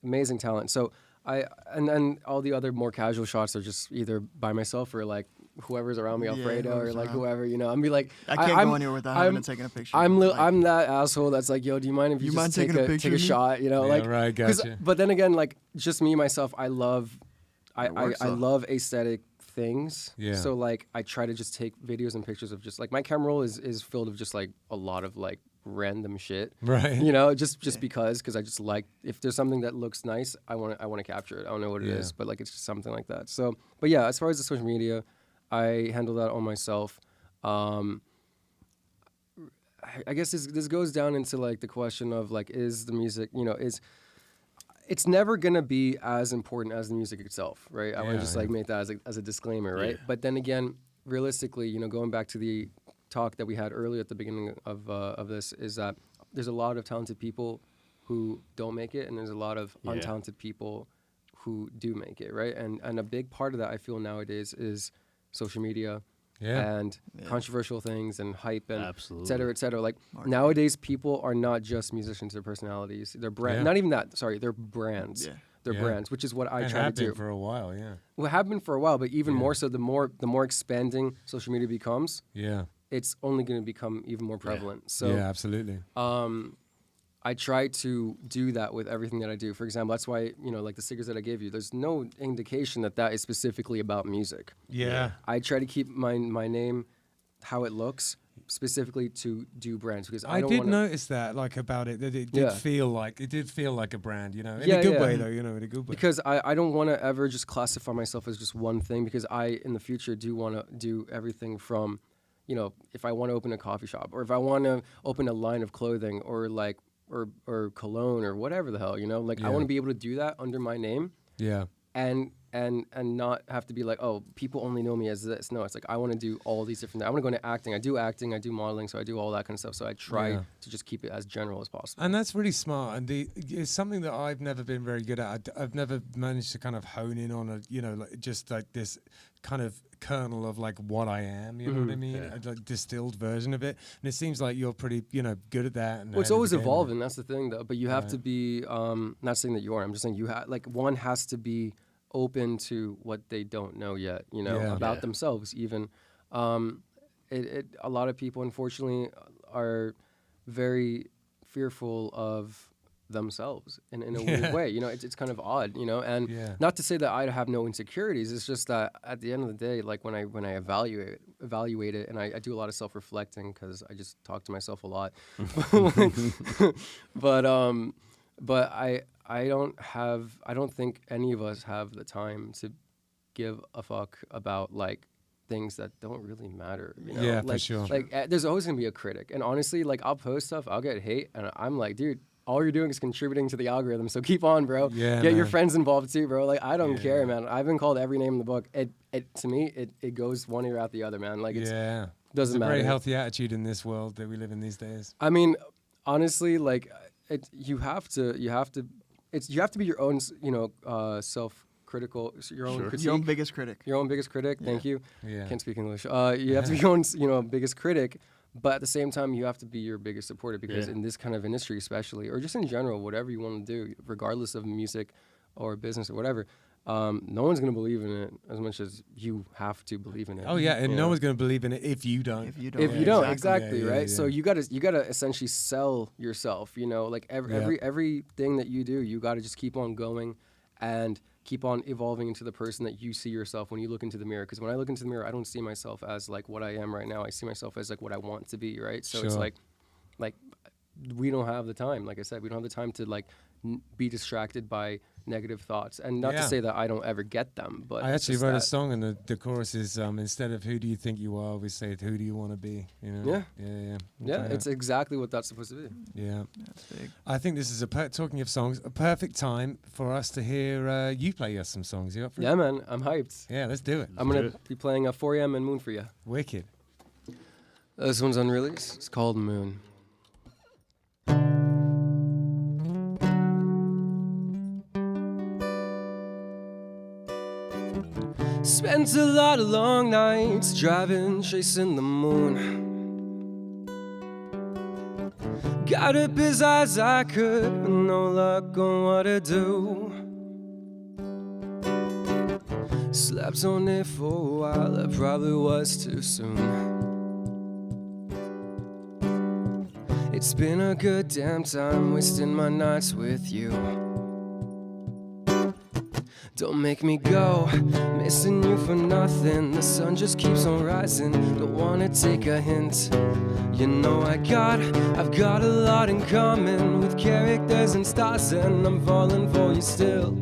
amazing talent. So and then all the other more casual shots are just either by myself or like whoever's around me, Alfredo, or whoever's like around. whoever, I'm be like, I can't go anywhere without having to take a picture. I'm Like, that asshole that's like, yo, do you mind if you You just mind take taking a a picture take a of me? shot? Yeah, Like, right, 'cause- gotcha. But then again, like just me myself, I love works, though. love aesthetic things. Yeah. So like I try to just take videos and pictures of just like my camera roll is filled of just like a lot of like random shit. Right. Just because I just like, if there's something that looks nice, I want to capture it. I don't know what it Yeah. is, but like it's just something like that. So, but yeah, as far as the social media, I handle that all myself. I guess this goes down into like the question of like, is the music, it's never gonna be as important as the music itself, right? I want to Yeah, just like yeah. make that as a disclaimer, right? Yeah. But then again, realistically, going back to the talk that we had earlier at the beginning of this, is that there's a lot of talented people who don't make it, and there's a lot of Yeah. untalented people who do make it, right? And a big part of that I feel nowadays is social media Yeah. and controversial things and hype and Absolutely. et cetera, et cetera. Like Marketing. nowadays, people are not just musicians; they're personalities. They're brand. Yeah. Not even that. Sorry, they're brands. Yeah. They're Yeah. brands, which is what I And try to have been do. for a while, yeah. Well, have been for a while, but even Yeah. more so, the more expanding social media becomes, Yeah. it's only going to become even more prevalent. So, yeah, absolutely. I try to do that with everything that I do. For example, that's why like the stickers that I gave you. There's no indication that is specifically about music. Yeah. I try to keep my name, how it looks, specifically to do brands, because I I don't did want notice that, like, about it, that it did Yeah. feel like a brand, in Yeah, a good yeah. way, though, in a good way. because I don't want to ever just classify myself as just one thing, because I in the future do want to do everything from, if I want to open a coffee shop, or if I want to open a line of clothing, or like or cologne, or whatever the hell, like I Yeah. want to be able to do that under my name Yeah. and and not have to be like, oh, people only know me as this. No, it's like I want to do all these different things. I want to go into acting. I do modeling, so I do all that kind of stuff. So I try to just keep it as general as possible. And that's really smart. And it's something that I've never been very good at. I've never managed to kind of hone in on like just like this kind of kernel of like what I am, you know what I mean? Yeah. Like distilled version of it. And it seems like you're pretty, good at that. And Well, it's always evolving. That's the thing, though. But you have to be, not saying that you are. I'm just saying one has to be open to what they don't know yet, about themselves even. A lot of people, unfortunately, are very fearful of themselves in a weird way. It's kind of odd, and not to say that I have no insecurities. It's just that at the end of the day, like when I evaluate it, and I do a lot of self-reflecting because I just talk to myself a lot. But I don't think any of us have the time to give a fuck about like things that don't really matter. Yeah, like, for sure. Like there's always gonna be a critic, and honestly, like I'll post stuff, I'll get hate, and I'm like, dude, all you're doing is contributing to the algorithm. So keep on, bro. Yeah, Get your man. friends involved too, bro. Like I don't care, man. I've been called every name in the book. It to me, it goes one ear out the other, man. Like It's doesn't a matter. very healthy attitude in this world that we live in these days. I mean, honestly, like you have to be your own, self-critical, your own critique. Your own biggest critic. Your own biggest critic. Thank you. Yeah. Can't speak English. You have to be your own, biggest critic, but at the same time, you have to be your biggest supporter because in this kind of industry, especially, or just in general, whatever you want to do, regardless of music or business or whatever, no one's gonna believe in it as much as you have to believe in it. Oh yeah, and no one's going to believe in it if you don't. If you don't. If you don't, exactly. exactly, Yeah, right? yeah, So yeah. you gotta essentially sell yourself, like everything that you do, you gotta just keep on going and keep on evolving into the person that you see yourself when you look into the mirror. Because when I look into the mirror, I don't see myself as like what I am right now. I see myself as like what I want to be, right? So it's Sure. like we don't have the time. Like I said, we don't have the time to like be distracted by negative thoughts. And not to Yeah. say that I don't ever get them, but I it's actually just wrote a that- song, and the chorus is instead of "Who do you think you are," we say "Who do you want to be?" Yeah. Yeah. Yeah, it's exactly what that's supposed to be. Yeah. That's big. I think this is talking of songs, a perfect time for us to hear you play us some songs. You up for it? Yeah, man, I'm hyped. Yeah, let's do it. I'm gonna be playing 4am and Moon for you. Wicked. This one's unreleased. It's called Moon. Spent a lot of long nights driving, chasing the moon. Got up as high as I could, but no luck on what to do. Slept on it for a while, that probably was too soon. It's been a good damn time wasting my nights with you. Don't make me go, missing you for nothing. The sun just keeps on rising, don't wanna take a hint. You know I've got a lot in common with characters and stars, and I'm falling for you still.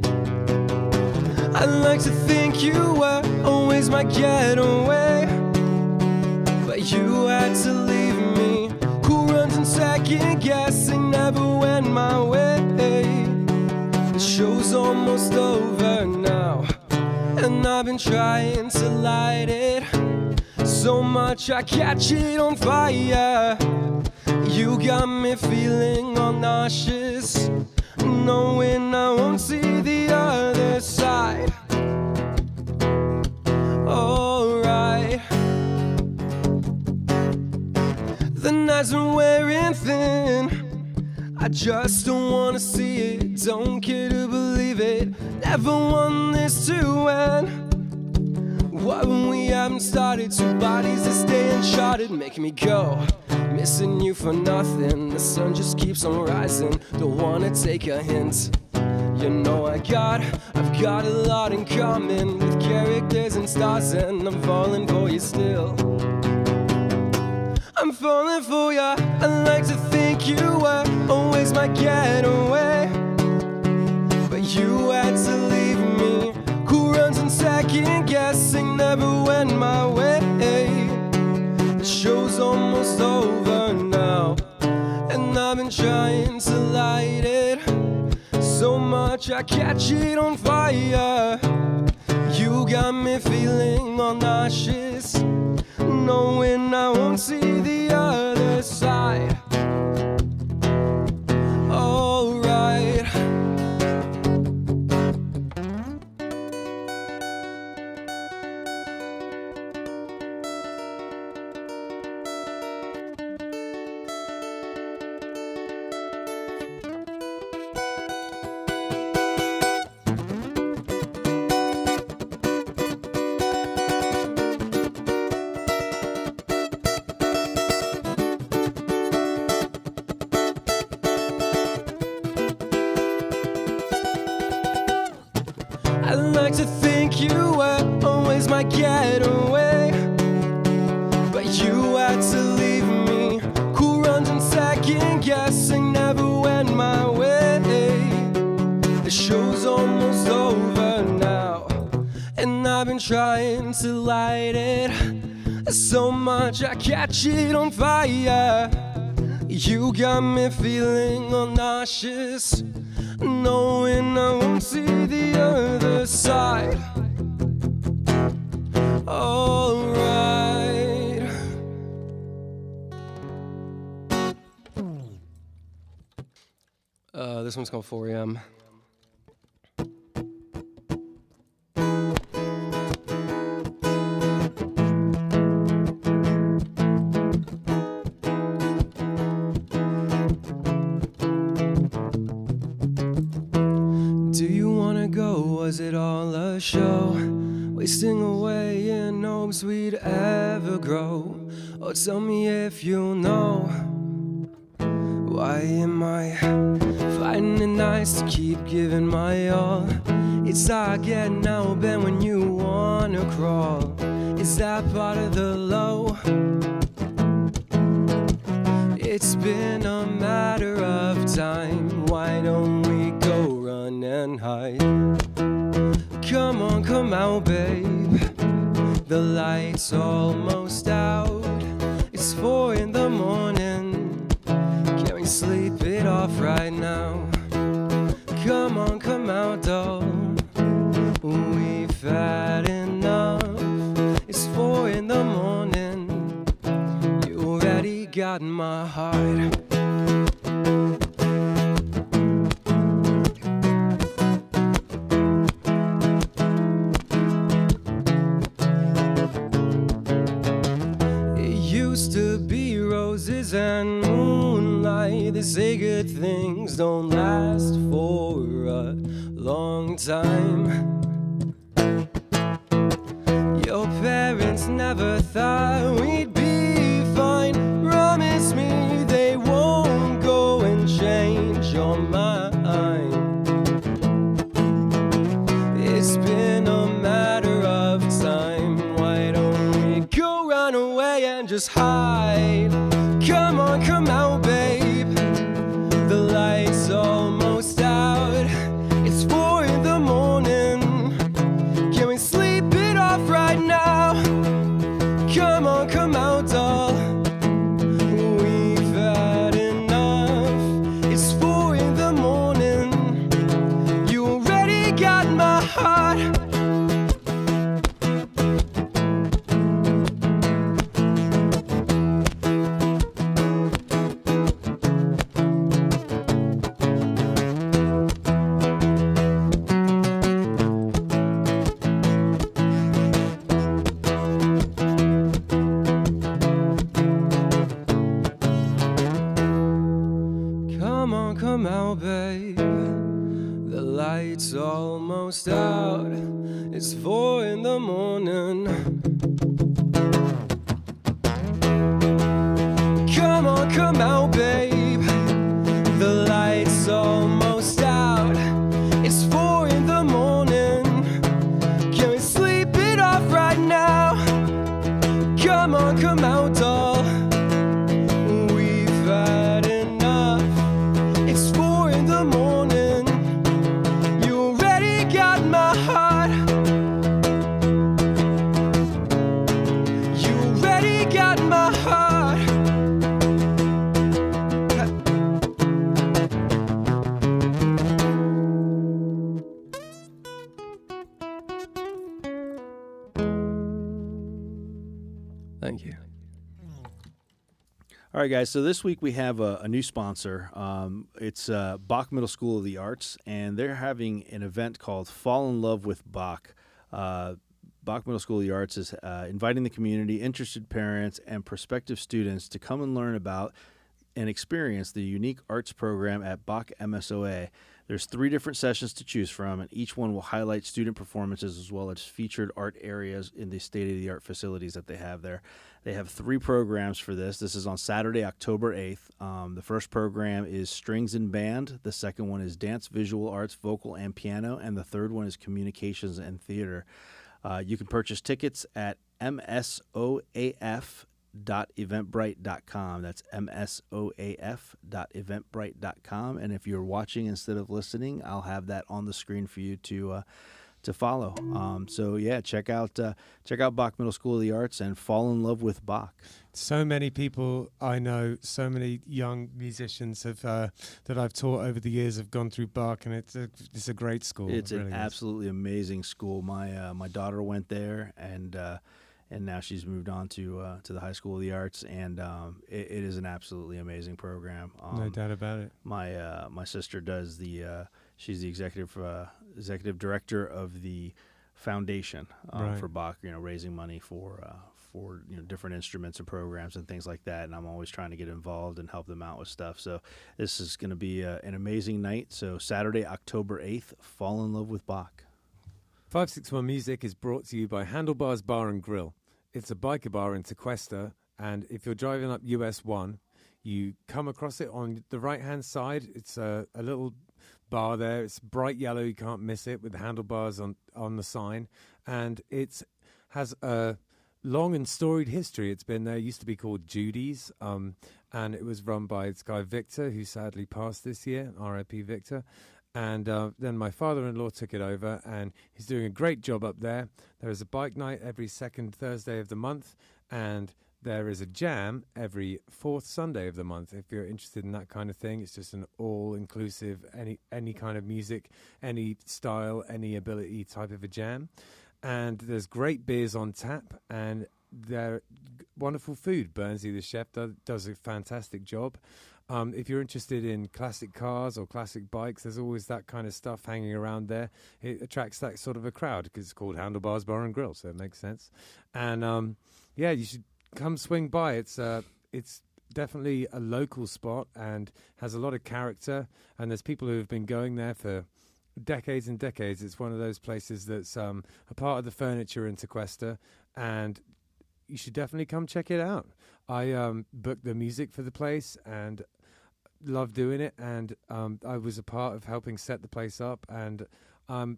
I like to think you were always my getaway, but you had to leave me. Who runs in second guessing never went my way. The show's almost over now, and I've been trying to light it so much I catch it on fire. You got me feeling all nauseous, knowing I won't see the other side. Alright. The nights are wearing thin, I just don't wanna see it, don't care to believe it. Never want this to end. Why when we haven't started, two bodies that stay uncharted, making me go, missing you for nothing. The sun just keeps on rising, don't wanna take a hint. You know I've got a lot in common with characters and stars, and I'm falling for you still. I'm falling for ya. I like to think you were always my getaway, but you had to leave me. Who runs in second guessing never went my way. The show's almost over now, and I've been trying to light it so much I catch it on fire. You got me feeling all nauseous, knowing I won't see the other side. Alright. I like to think you were always my getaway, but you had to leave me. Cool runs and second guessing never went my way. The show's almost over now, and I've been trying to light it so much I catch it on fire. You got me feeling all nauseous, knowing I won't see the other side. Alright. This one's called 4 a.m. Was it all a show? Wasting away in hopes we'd ever grow? Oh, tell me if you know. Why am I fighting it nice to keep giving my all? It's hard getting out of bed when you wanna crawl. Is that part of the low? It's been a matter of time. Why don't we go run and hide? Come on, come out, babe. The light's almost out. It's 4 in the morning. Can we sleep it off right now? Come on, come out, doll. We've had enough. It's 4 in the morning. You already got my heart. And moonlight, they say good things don't last for a long time. Your parents never thought we'd be fine. Promise me they won't go and change your mind. It's been a matter of time. Why don't we go run away and just hide? Come on, come out, babe. The light's almost out. It's 4 in the morning. Can we sleep it off right now? Come on, come out, doll. We've had enough. It's 4 in the morning. You already got my heart. Come out, babe. The light's almost out. It's 4 in the morning. Come on, come out, babe. The light's almost out. It's 4 in the morning. Can we sleep it off right now? Come on, come out, doll. We've had enough. It's 4 in the morning. You already got my heart. You already got my heart. Thank you. All right, guys. So this week we have a new sponsor. It's Bak Middle School of the Arts, and they're having an event called Fall in Love with Bak. Bak Middle School of the Arts is inviting the community, interested parents, and prospective students to come and learn about and experience the unique arts program at BAK MSOA. There's 3 different sessions to choose from, and each one will highlight student performances as well as featured art areas in the state-of-the-art facilities that they have there. They have 3 programs for this. This is on Saturday, October 8th. The first program is Strings and Band. The second one is Dance, Visual Arts, Vocal, and Piano. And the third one is Communications and Theater. You can purchase tickets at msoaf.eventbrite.com. That's msoaf.eventbrite.com. And if you're watching instead of listening, I'll have that on the screen for you to follow. So yeah, check out Bak Middle School of the Arts and fall in love with Bak. So many people I know, so many young musicians have that I've taught over the years have gone through Bak, and it's a great school. It's really an absolutely amazing school. My daughter went there, and now she's moved on to the High School of the Arts, and it is an absolutely amazing program. No doubt about it. My sister does she's the executive director of the foundation Right. for Bak, raising money for different instruments and programs and things like that. And I'm always trying to get involved and help them out with stuff. So this is going to be an amazing night. So Saturday, October 8th, fall in love with Bak. 561 Music is brought to you by Handlebars Bar and Grill. It's a biker bar in Tequesta, and if you're driving up US 1, you come across it on the right-hand side. It's a little bar there. It's bright yellow. You can't miss it with the handlebars on the sign. And it has a long and storied history. It's been there. It used to be called Judy's, and it was run by this guy Victor, who sadly passed this year, R.I.P. Victor. And then my father-in-law took it over, and he's doing a great job up there. There is a bike night every second Thursday of the month, and there is a jam every 4th Sunday of the month. If you're interested in that kind of thing, it's just an all-inclusive, any kind of music, any style, any ability type of a jam. And there's great beers on tap, and they're wonderful food. Bernsey, the chef, does a fantastic job. If you're interested in classic cars or classic bikes, there's always that kind of stuff hanging around there. It attracts that sort of a crowd because it's called Handlebars Bar and Grill, so it makes sense. And yeah, you should come swing by. It's definitely a local spot and has a lot of character. And there's people who have been going there for decades and decades. It's one of those places that's a part of the furniture in Tequesta, and you should definitely come check it out. I booked the music for the place and love doing it, and I was a part of helping set the place up, and I'm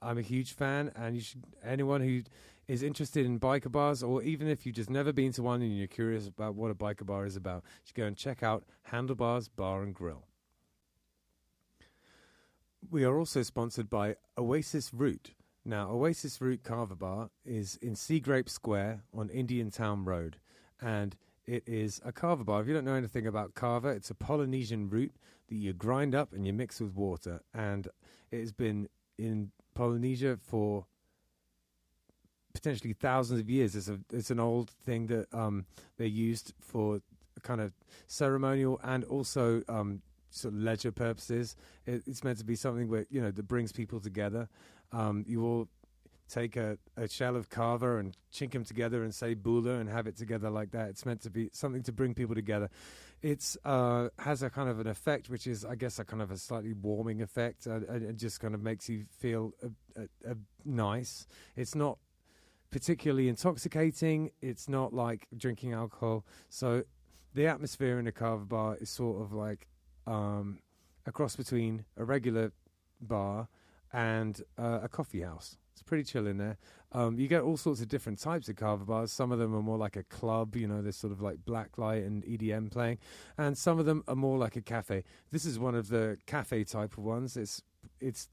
a huge fan. And anyone who is interested in biker bars, or even if you've just never been to one and you're curious about what a biker bar is about, you should go and check out Handlebars Bar and Grill. We are also sponsored by Oasis Root. Now, Oasis Root Carver Bar is in Seagrape Square on Indian Town Road, and it is a carver bar. If you don't know anything about carver, it's a Polynesian root that you grind up and you mix with water, and it has been in Polynesia for potentially thousands of years. It's an old thing that they used for kind of ceremonial and also sort of leisure purposes. It's meant to be something where that brings people together. You all take a shell of carver and chink them together and say bula and have it together like that. It's meant to be something to bring people together. It's has a kind of an effect, which is, I guess, a kind of a slightly warming effect. It just kind of makes you feel nice. It's not particularly intoxicating. It's not like drinking alcohol. So the atmosphere in a carver bar is sort of like a cross between a regular bar and a coffee house. It's pretty chill in there. You get all sorts of different types of carver bars. Some of them are more like a club, there's sort of like blacklight and EDM playing, and some of them are more like a cafe. This is one of the cafe type of ones. It's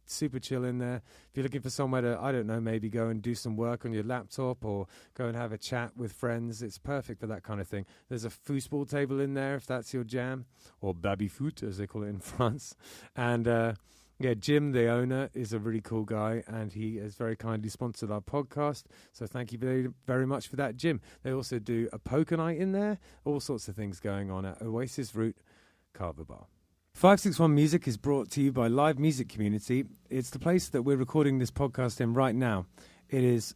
super chill in there. If you're looking for somewhere to, I don't know, maybe go and do some work on your laptop or go and have a chat with friends, it's perfect for that kind of thing. There's a foosball table in there if that's your jam, or baby foot as they call it in France, and Yeah, Jim, the owner, is a really cool guy, and he has very kindly sponsored our podcast. So thank you very, very much for that, Jim. They also do a poker night in there, all sorts of things going on at Oasis Root Carver Bar. 561 Music is brought to you by Live Music Community. It's the place that we're recording this podcast in right now. It is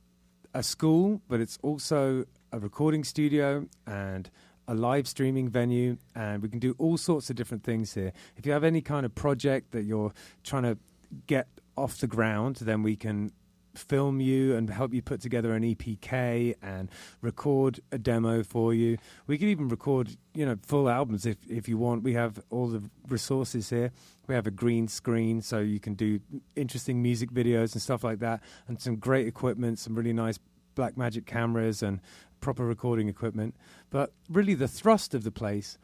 a school, but it's also a recording studio and a live streaming venue, and we can do all sorts of different things here. If you have any kind of project that you're trying to get off the ground, then we can film you and help you put together an EPK and record a demo for you. We can even record, full albums if you want. We have all the resources here. We have a green screen so you can do interesting music videos and stuff like that, and some great equipment, some really nice Blackmagic cameras and proper recording equipment. But really the thrust of the place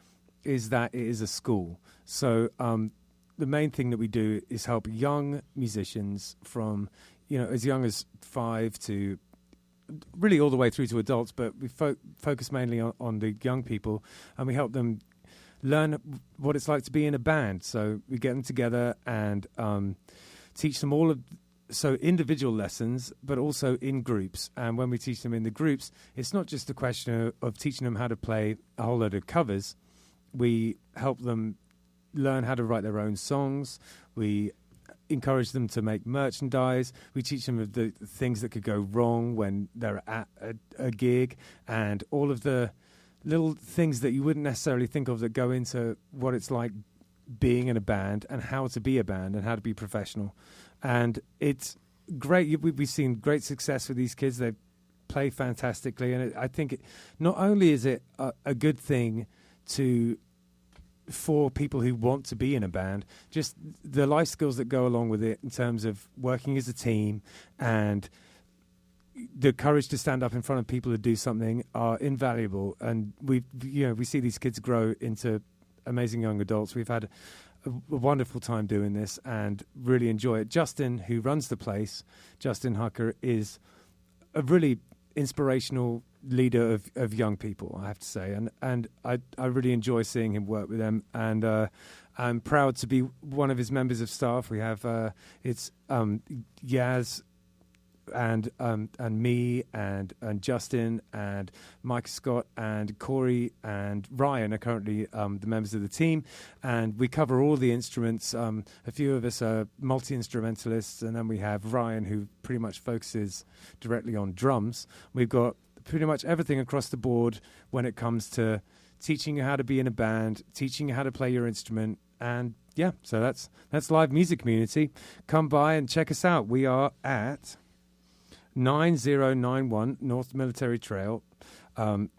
is that it is a school. So the main thing that we do is help young musicians from as young as 5 to really all the way through to adults, but we focus mainly on the young people, and we help them learn what it's like to be in a band. So we get them together and teach them all of individual lessons, but also in groups. And when we teach them in the groups, it's not just a question of teaching them how to play a whole load of covers. We help them learn how to write their own songs. We encourage them to make merchandise. We teach them of the things that could go wrong when they're at a gig, and all of the little things that you wouldn't necessarily think of that go into what it's like being in a band and how to be a band and how to be professional. And it's great. We've seen great success with these kids. They play fantastically. And I think not only is it a good thing for people who want to be in a band, just the life skills that go along with it in terms of working as a team and the courage to stand up in front of people to do something are invaluable. And we see these kids grow into amazing young adults. We've had a wonderful time doing this and really enjoy it. Justin, who runs the place, Justin Hucker, is a really inspirational leader of young people, I have to say, and I really enjoy seeing him work with them, and I'm proud to be one of his members of staff. We have it's Yaz and me and Justin and Mike Scott and Corey and Ryan are currently the members of the team, and we cover all the instruments. A few of us are multi-instrumentalists, and then we have Ryan, who pretty much focuses directly on drums. We've got pretty much everything across the board when it comes to teaching you how to be in a band, teaching you how to play your instrument, and yeah, so that's Live Music Community. Come by and check us out. We are at 9091 North Military Trail,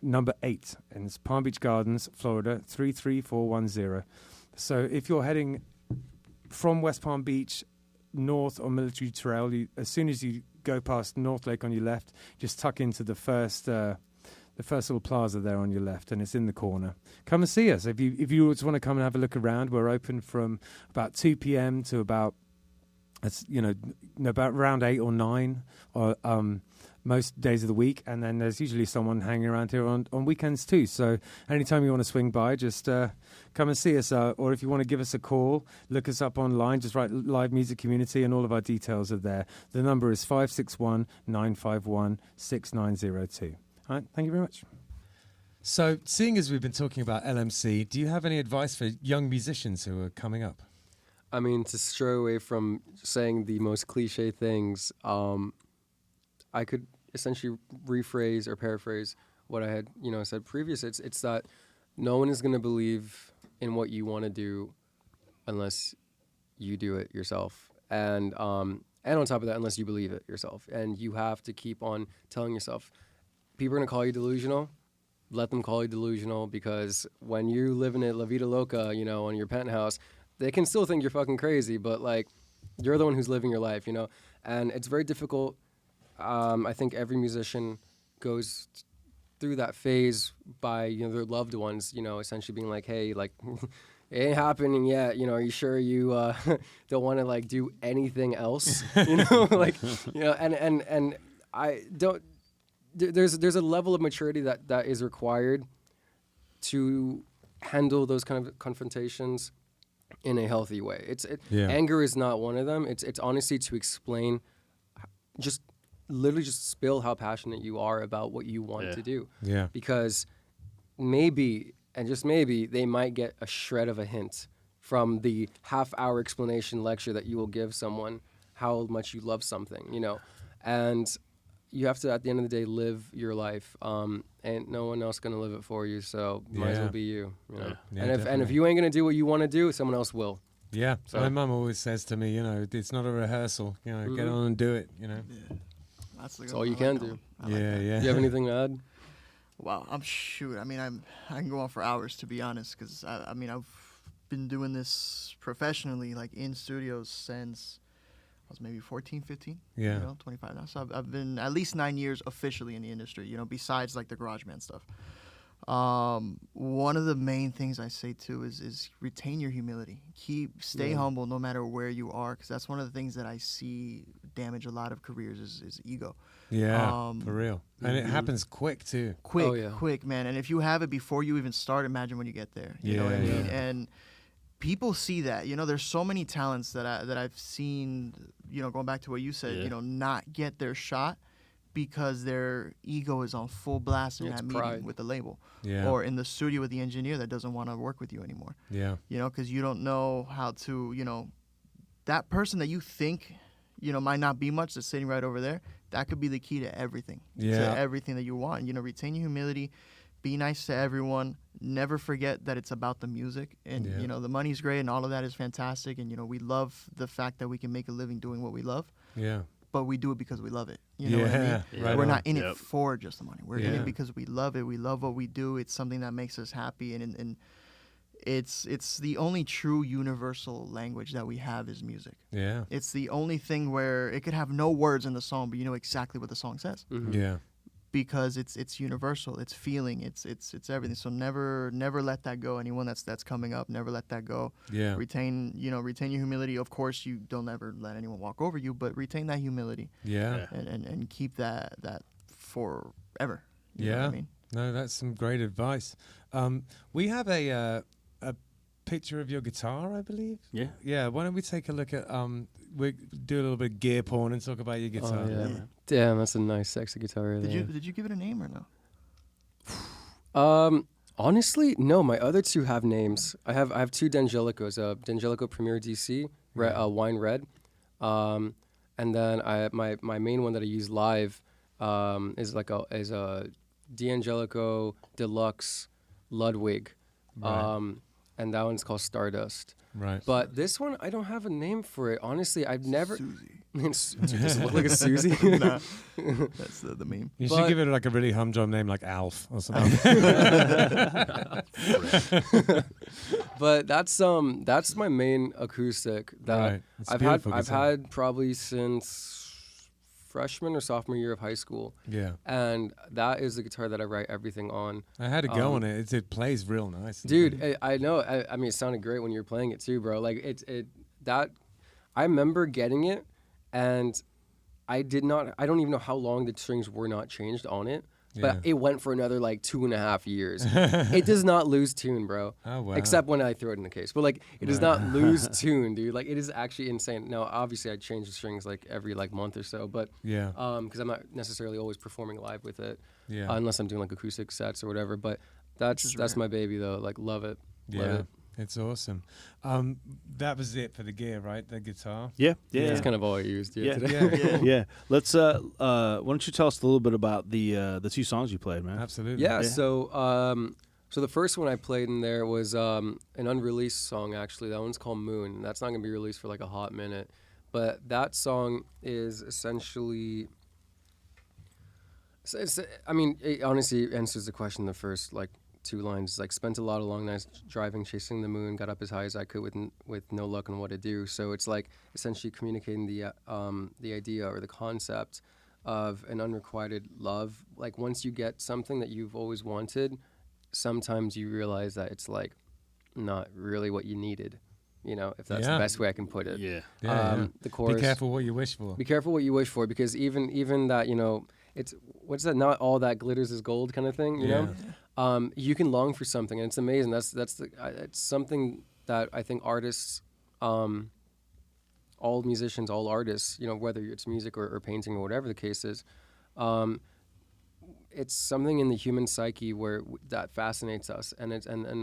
number 8, and it's Palm Beach Gardens, Florida 33410. So if you're heading from West Palm Beach north on Military Trail, as soon as you go past North Lake on your left, just tuck into the first little plaza there on your left, and it's in the corner. Come and see us. If you just want to come and have a look around, we're open from about 2 p.m. to about around 8 or 9 or most days of the week, and then there's usually someone hanging around here on weekends too. So anytime you want to swing by, just come and see us, or if you want to give us a call, look us up online, just write Live Music Community and all of our details are there. The number is 561-951-6902. All right, thank you very much. So seeing as we've been talking about LMC, do you have any advice for young musicians who are coming up? I mean, to stray away from saying the most cliche things, I could essentially rephrase or paraphrase what I had, said previous. It's that no one is going to believe in what you want to do unless you do it yourself, and on top of that, unless you believe it yourself. And you have to keep on telling yourself, people are going to call you delusional. Let them call you delusional, because when you live in it La Vida Loca, on your penthouse, they can still think you're fucking crazy, but you're the one who's living your life, and it's very difficult. I think every musician goes through that phase by, their loved ones, essentially being like, hey, it ain't happening yet. Are you sure you don't want to do anything else? And I don't, there's a level of maturity that is required to handle those kind of confrontations. in a healthy way. Yeah. Anger is not one of them. It's honestly to explain, just literally just spill how passionate you are about what you want to do. Yeah. Because maybe, and just maybe, they might get a shred of a hint from the half-hour explanation lecture that you will give someone how much you love something, you know. And you have to, at the end of the day, live your life. And no one else going to live it for you, so might as well be you, you know. Yeah, And if you ain't going to do what you want to do, someone else will. Yeah. So- My mum always says to me, you know, it's not a rehearsal. You know, get on and do it. You know. Yeah. That's all you can do. Yeah. Do you have anything to add? Wow, I can go on for hours, to be honest, because I mean, I've been doing this professionally, like in studios, since I was maybe 14, 15. Yeah. You know, 25 now. So I've been at least 9 years officially in the industry, you know, besides like the garage band stuff. One of the main things I say too is retain your humility. Stay humble no matter where you are, because that's one of the things that I see damage a lot of careers is ego. Yeah, for real. And it happens quick too. Quick, man. And if you have it before you even start, imagine when you get there. You know what I mean? And people see that. You know, there's so many talents that I've seen, you know, going back to what you said, you know, not get their shot because their ego is on full blast in that meeting with the label. Yeah. Or in the studio with the engineer that doesn't want to work with you anymore. Yeah. You know, because you don't know how to, you know, that person that you think, you know, might not be much that's sitting right over there, that could be the key to everything. Yeah. To everything that you want. You know, retain your humility, be nice to everyone, never forget that it's about the music. And, you know, the money's great and all of that is fantastic. And, you know, we love the fact that we can make a living doing what we love. Yeah. But we do it because we love it. You know what I mean? Right We're on. not in it for just the money. We're in Yeah. it because we love it. We love what we do. It's something that makes us happy. And it's the only true universal language that we have is music. Yeah. It's the only thing where it could have no words in the song, but you know exactly what the song says. Yeah. Because it's universal, it's feeling, it's everything. So never let that go. Anyone that's coming up, never let that go. Yeah. Retain your humility. Of course, you don't ever let anyone walk over you, but retain that humility. Yeah. And keep that forever. You know Yeah. what I mean? No, that's some great advice. We have a picture of your guitar, I believe. Yeah. Yeah. Why don't we take a look at we do a little bit of gear porn and talk about your guitar. Oh, yeah. Damn, that's a nice, sexy guitar right there. Did you give it a name or no? Honestly, no. My other two have names. I have two D'Angelicos. D'Angelico Premier DC, wine red, and then my main one that I use live is a D'Angelico Deluxe Ludwig, and that one's called Stardust. Right. But this one, I don't have a name for it. Honestly, I've never. Susie. Does it look like a Susie? Nah, that's the meme. You should give it like a really humdrum name like Alf or something. But that's my main acoustic that Right. It's a I've beautiful guitar. had probably since freshman or sophomore year of high school. Yeah. And that is the guitar that I write everything on. I had a go on it. It plays real nice. Dude, I know. I mean, it sounded great when you were playing it too, bro. Like I remember getting it, and I don't even know how long the strings were not changed on it, but it went for another like 2.5 years. It does not lose tune, bro. Oh, wow. Except when I throw it in the case. But like, it does not lose tune, dude. Like, it is actually insane. Now, obviously, I change the strings like every like month or so, but Yeah. because I'm not necessarily always performing live with it, Yeah. unless I'm doing like acoustic sets or whatever. But that's my baby though. Like, love it. Love Yeah. it. It's awesome. That was it for the gear, right? The guitar. Yeah. That's kind of all I used today. Yeah. Let's. Why don't you tell us a little bit about the two songs you played, man? Absolutely. Yeah. So the first one I played in there was an unreleased song. Actually, that one's called Moon. That's not gonna be released for like a hot minute, but that song is essentially. It honestly answers the question. The first like 2 lines, like, spent a lot of long nights driving, chasing the moon, got up as high as I could with no luck on what to do. So it's like essentially communicating the idea or the concept of an unrequited love. Like, once you get something that you've always wanted, sometimes you realize that it's like not really what you needed. You know, if that's the best way I can put it. Yeah. The chorus. Be careful what you wish for. Be careful what you wish for, because even that, you know, it's, what's that? Not all that glitters is gold kind of thing. You know, you can long for something, and it's amazing. It's something that I think artists, all musicians, all artists, you know, whether it's music or painting or whatever the case is, it's something in the human psyche where that fascinates us, and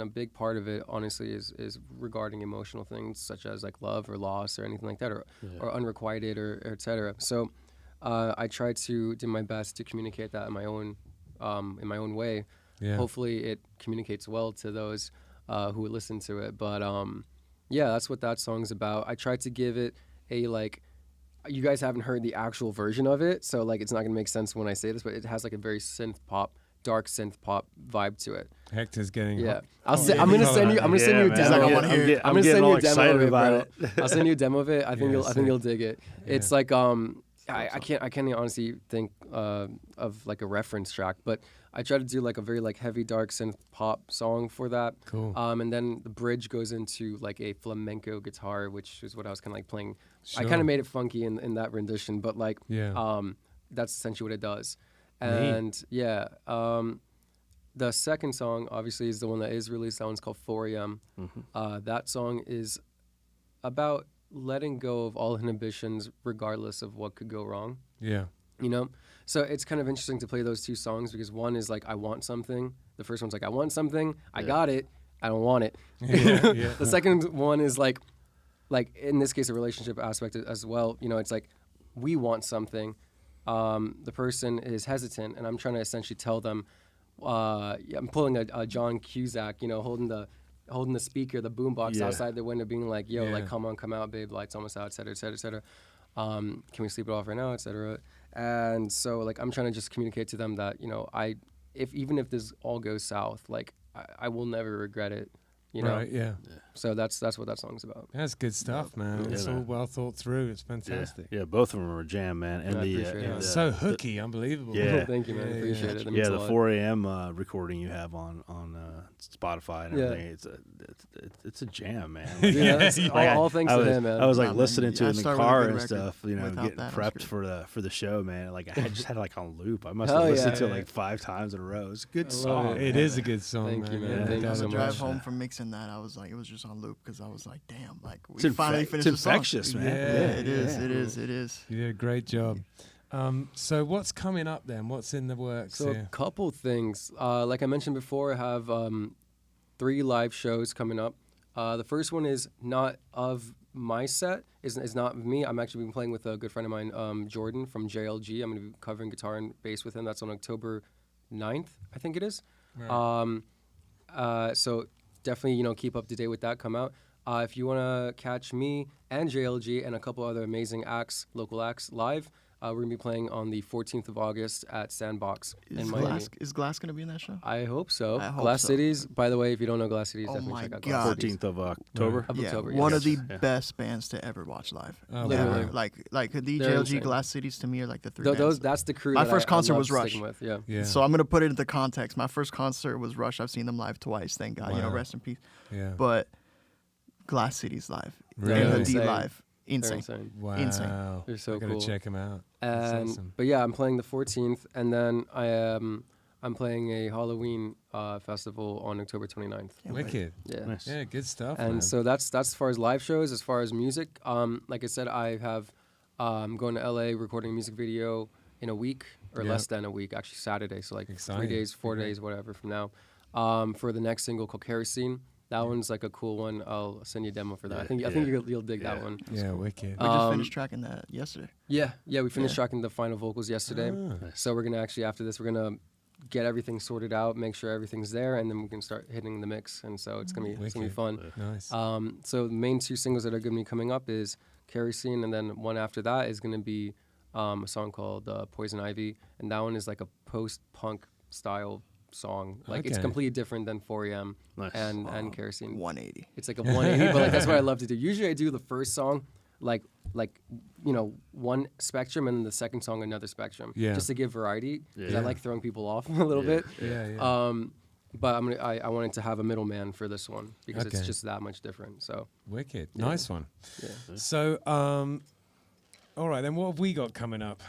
a big part of it, honestly, is regarding emotional things such as like love or loss or anything like that, or unrequited or et cetera. So I try to do my best to communicate that in my own way. Yeah. Hopefully, it communicates well to those who listen to it. But yeah, that's what that song's about. I tried to give it a like. You guys haven't heard the actual version of it, so like it's not gonna make sense when I say this, but it has like a very dark synth pop vibe to it. Hector's getting Yeah, hot. I'm gonna send you a man. demo. Like, I'm gonna send you a demo excited of it, about bro. I'll send you a demo of it. I think you'll dig it. It's like I can't honestly think of like a reference track, but I try to do like a very like heavy dark synth pop song for that. Cool. And then the bridge goes into like a flamenco guitar, which is what I was kind of like playing. I Sure. kind of made it funky in that rendition, but like Yeah. that's essentially what it does. And yeah, the second song obviously is the one that is released. That one's called 4 a.m. That song is about letting go of all inhibitions regardless of what could go wrong, Yeah. you know? So it's kind of interesting to play those two songs because one is like, I want something. The first one's like, I want something. I got it. I don't want it. Yeah. The second one is like in this case, a relationship aspect as well. You know, it's like, we want something. The person is hesitant, and I'm trying to essentially tell them, I'm pulling a John Cusack, you know, holding the speaker, the boombox outside the window, being like, "Yo, like, come on, come out, babe, lights almost out, et cetera, et cetera, et cetera. Can we sleep it off right now, et cetera." And so, like, I'm trying to just communicate to them that, you know, even if this all goes south, like, I will never regret it, you know. Right. Yeah. So that's what that song's about. That's good stuff, man. Yeah, It's all man. well thought through. It's fantastic. Yeah, both of them are a jam, man. And I the appreciate it. So hooky, unbelievable. Yeah. Thank you, man. Yeah, Appreciate it. That means yeah, a the lot. 4 a.m. Recording you have on Spotify and Yeah. everything. It's a jam, man. Yeah, that's Like, all thanks I to was, him, man. I was like Nah, man, listening to I it in the started with a car good and record. stuff, you know, Without getting that, I'm prepped screwed. for the show, man. Like I just had it like on loop. I must Hell have listened yeah. to it like 5 times in a row. It's a good I love song. It man. is a good song, Thank you, man. Yeah, Thank you On so the much. drive home from mixing that, I was like, it was just on loop because I was like, damn, like we It's finally finished it's the song. infectious, man. Yeah, It is. It is. You did a great job. So what's coming up then? What's in the works So a here? couple things. Like I mentioned before, I have 3 live shows coming up. The first one is not of my set. Is not of me. I'm actually been playing with a good friend of mine, Jordan from JLG. I'm going to be covering guitar and bass with him. That's on October 9th, I think it is. Right. So definitely, you know, keep up to date with that. Come out. If you want to catch me and JLG and a couple other amazing acts, local acts, live, we're going to be playing on the 14th of August at Sandbox in Miami. Is Glass going to be in that show? I hope so. I hope Glass so. Cities, by the way, if you don't know Glass Cities, Oh definitely my check out God. Glass Cities. 14th of October. Of October, one yes. of the Yeah. best bands to ever watch live. Oh, Literally. Ever. Like Hadi, They're JLG, insane. Glass Cities to me are like the 3 Those, bands. that's the crew My that first I concert love was Rush. sticking with. Yeah. Yeah. So I'm gonna put it into context. My first concert was Rush. I've seen them live twice. Thank God. You know, Wow. rest in peace. Yeah. But Glass Cities live Really? and Hadi Insane. live, They're insane. insane. Wow. Insane. They're so I gotta cool. check them out. That's And awesome. but yeah, I'm playing the 14th, and then I'm playing a Halloween festival on October 29th. Can't wait. Wicked. Yeah. Nice. Yeah, good stuff. And man. so that's as far as live shows. As far as music, like I said, I have going to LA recording a music video in a week or Yeah. less than a week, actually Saturday. So like Exciting. 3 days, 4 Okay. days, whatever from now. For the next single called Kerosene. That one's like a cool one. I'll send you a demo for that. I think you'll dig that one. Yeah, wicked. We just finished tracking that yesterday. Yeah, we finished Yeah. tracking the final vocals yesterday. Ah. So we're gonna actually after this we're gonna get everything sorted out, make sure everything's there, and then we can start hitting the mix. And so it's gonna be Wicked. fun. Nice. So the main 2 singles that are gonna be coming up is Kerosene, and then one after that is gonna be a song called Poison Ivy, and that one is like a post-punk style song. Like it's Okay. completely different than 4 a.m. Nice. and Kerosene. 180. It's like a 180, but like that's what I love to do. Usually I do the first song like you know, one spectrum and the second song another spectrum. Yeah. Just to give variety. Because Yeah. I like throwing people off a little bit. Yeah. But I wanted to have a middleman for this one because Okay. it's just that much different. So Wicked. Nice one. yeah. So, All right, then what have we got coming up?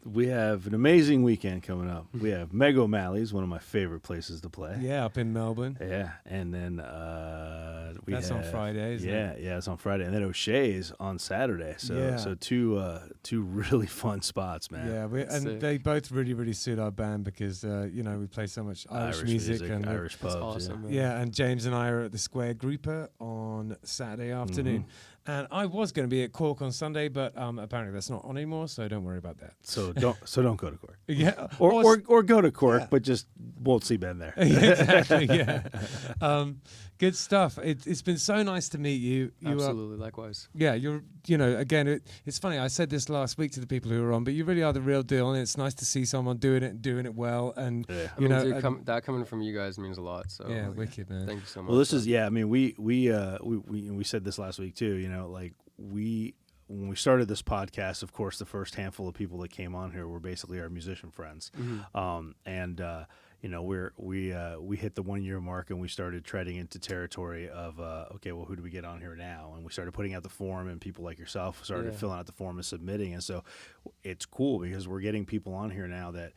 We have an amazing weekend coming up. We have Meg O'Malley's, one of my favorite places to play. Yeah, up in Melbourne. Yeah, and then That's on Friday, isn't it? Yeah, it's on Friday, and then O'Shea's on Saturday. So two really fun spots, man. Yeah, they both really suit our band because we play so much Irish music and Irish pubs. That's awesome, yeah, and James and I are at the Square Grouper on Saturday afternoon. And I was going to be at Cork on Sunday, but apparently that's not on anymore, so don't worry about that. So don't go to Cork. Yeah, or go to Cork, but just won't see Ben there. Exactly. Yeah. Good stuff. It's been so nice to meet you. Absolutely, likewise. Yeah, again, it's funny. I said this last week to the people who were on, but you really are the real deal, and it's nice to see someone doing it well. And dude, that coming from you guys means a lot. So yeah, wicked, man. Thank you so much. Well, this is I mean, we said this last week too. When we started this podcast, of course, the first handful of people that came on here were basically our musician friends, we hit the 1 year mark and we started treading into territory of okay, well, who do we get on here now? And we started putting out the form, and people like yourself started filling out the form and submitting. And so it's cool because we're getting people on here now that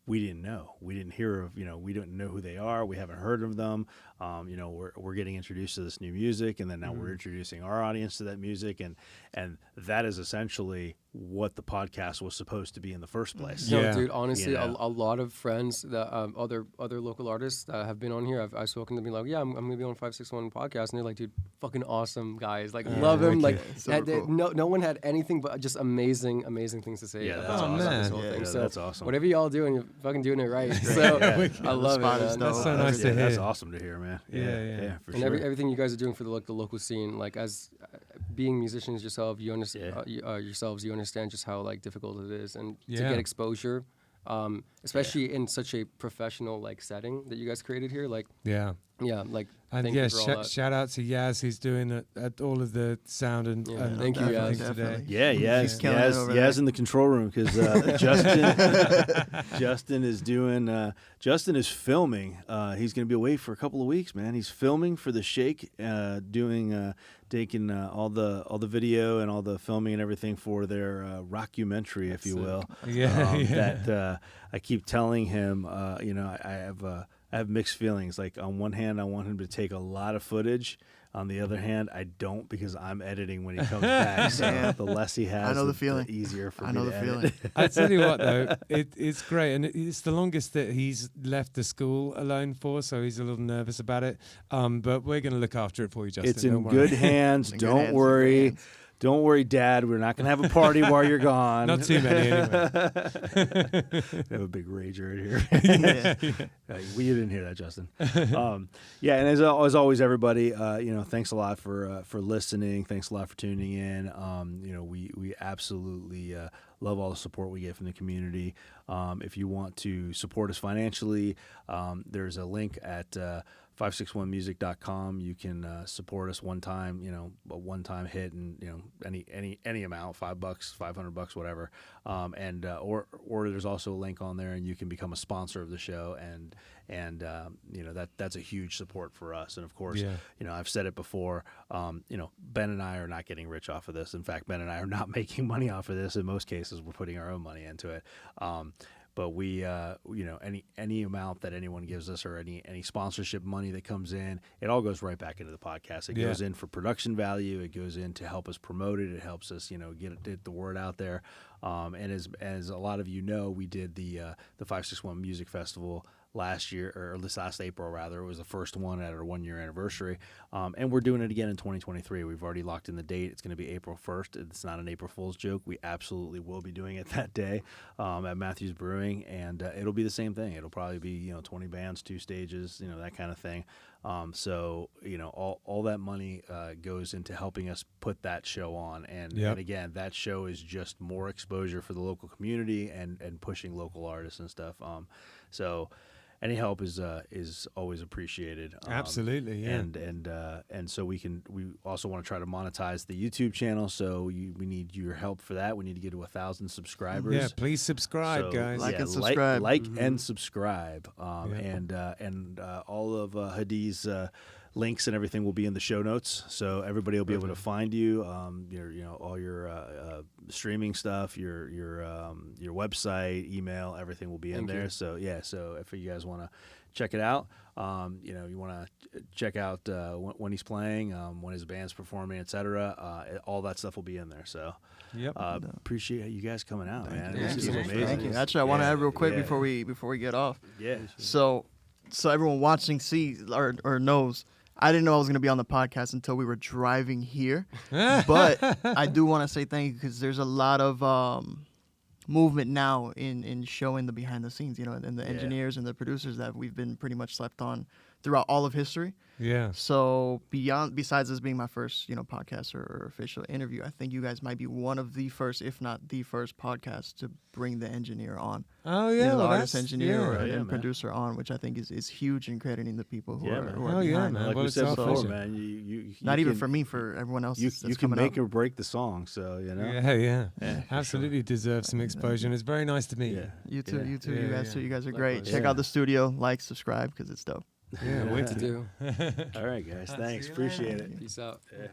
we didn't know. We didn't hear of, we didn't know who they are. We haven't heard of them. We're getting introduced to this new music, and then now we're introducing our audience to that music, and that is essentially what the podcast was supposed to be in the first place. No, dude, honestly, a lot of friends that other local artists that have been on here, I've spoken to them, like, I'm gonna be on 561 podcast, and they're like, dude, fucking awesome guys, like love him, like cool. no one had anything but just amazing things to say about this whole thing. So that's awesome. Whatever y'all doing, you're fucking doing it right. So I love it. Man. That's so nice to hear. That's awesome to hear, man. Yeah, for and sure. everything you guys are doing for the local scene, like as being musicians yourself, you understand you understand just how like difficult it is, and to get exposure, especially in such a professional like setting that you guys created here, like like. And shout out to Yaz, who's doing all of the sound and thank you, Yaz. Today. Yaz in the control room, because Justin is doing. Justin is filming. He's going to be away for a couple of weeks, man. He's filming for the Shake, taking all the video and all the filming and everything for their rockumentary, if you will. That I keep telling him. I have mixed feelings. Like, on one hand, I want him to take a lot of footage. On the other hand, I don't, because I'm editing when he comes back. So the less he has, the easier for me to edit. I tell you what, though, it's great. And it's the longest that he's left the school alone for, so he's a little nervous about it. But we're going to look after it for you, Justin. It's in good hands. Don't worry. Don't worry, Dad. We're not going to have a party while you're gone. Not too many, anyway. We have a big rager in here. We didn't hear that, Justin. And as always, everybody, thanks a lot for listening. Thanks a lot for tuning in. We absolutely love all the support we get from the community. If you want to support us financially, there's a link at 561music.com. You can support us one time, a one-time hit, and any amount, $5, $500, whatever. Or there's also a link on there, and you can become a sponsor of the show, and that's a huge support for us. And of course, I've said it before, Ben and I are not getting rich off of this. In fact, Ben and I are not making money off of this. In most cases, we're putting our own money into it. But we, any amount that anyone gives us, or any sponsorship money that comes in, it all goes right back into the podcast. It goes in for production value. It goes in to help us promote it. It helps us, get the word out there. And as a lot of you know, we did the 561 Music Festival last year, or this last April rather. It was the first one at our 1 year anniversary, and we're doing it again in 2023. We've already locked in the date. It's going to be April 1st. It's not an April Fool's joke. We absolutely will be doing it that day at Matthews Brewing, and it'll be the same thing. It'll probably be 20 bands, 2 stages, that kind of thing. So all that money goes into helping us put that show on, and again, that show is just more exposure for the local community and pushing local artists and stuff. So any help is always appreciated. Absolutely, yeah. And so we also want to try to monetize the YouTube channel. So we need your help for that. We need to get to 1,000 subscribers. Yeah, please subscribe, guys. Like and subscribe. And subscribe. And all of Hadi's links and everything will be in the show notes, so everybody will be able to find you. All your streaming stuff, your website, email, everything will be in there. So so if you guys want to check it out, you want to check out when he's playing, when his band's performing, etc. All that stuff will be in there. So appreciate you guys coming out, man. This is amazing. Thank you. Actually, I want to add real quick before we get off. Yeah. So everyone watching sees or knows, I didn't know I was going to be on the podcast until we were driving here. But I do want to say thank you, because there's a lot of movement now in showing the behind the scenes, and the engineers and the producers that we've been pretty much slept on throughout all of history. Yeah. So besides this being my first, podcast or official interview, I think you guys might be one of the first, if not the first podcast to bring the engineer on. Oh yeah, The artist, engineer, and producer on, which I think is huge in crediting the people who are Oh yeah, behind man. it. Like Well, we it's said our before, pleasure. man. You Not even can- for me, for everyone else. You that's can coming make up. or break the song. So Yeah. Absolutely deserves some exposure, and it's very nice to meet you. You too, you too, Yeah, you guys yeah. too. You guys are great. Likewise. Check Yeah. out the studio, like, subscribe, because it's dope. Yeah, wait to to do. do. All right, guys. Thanks. See you later. Appreciate it. Peace out. Yeah.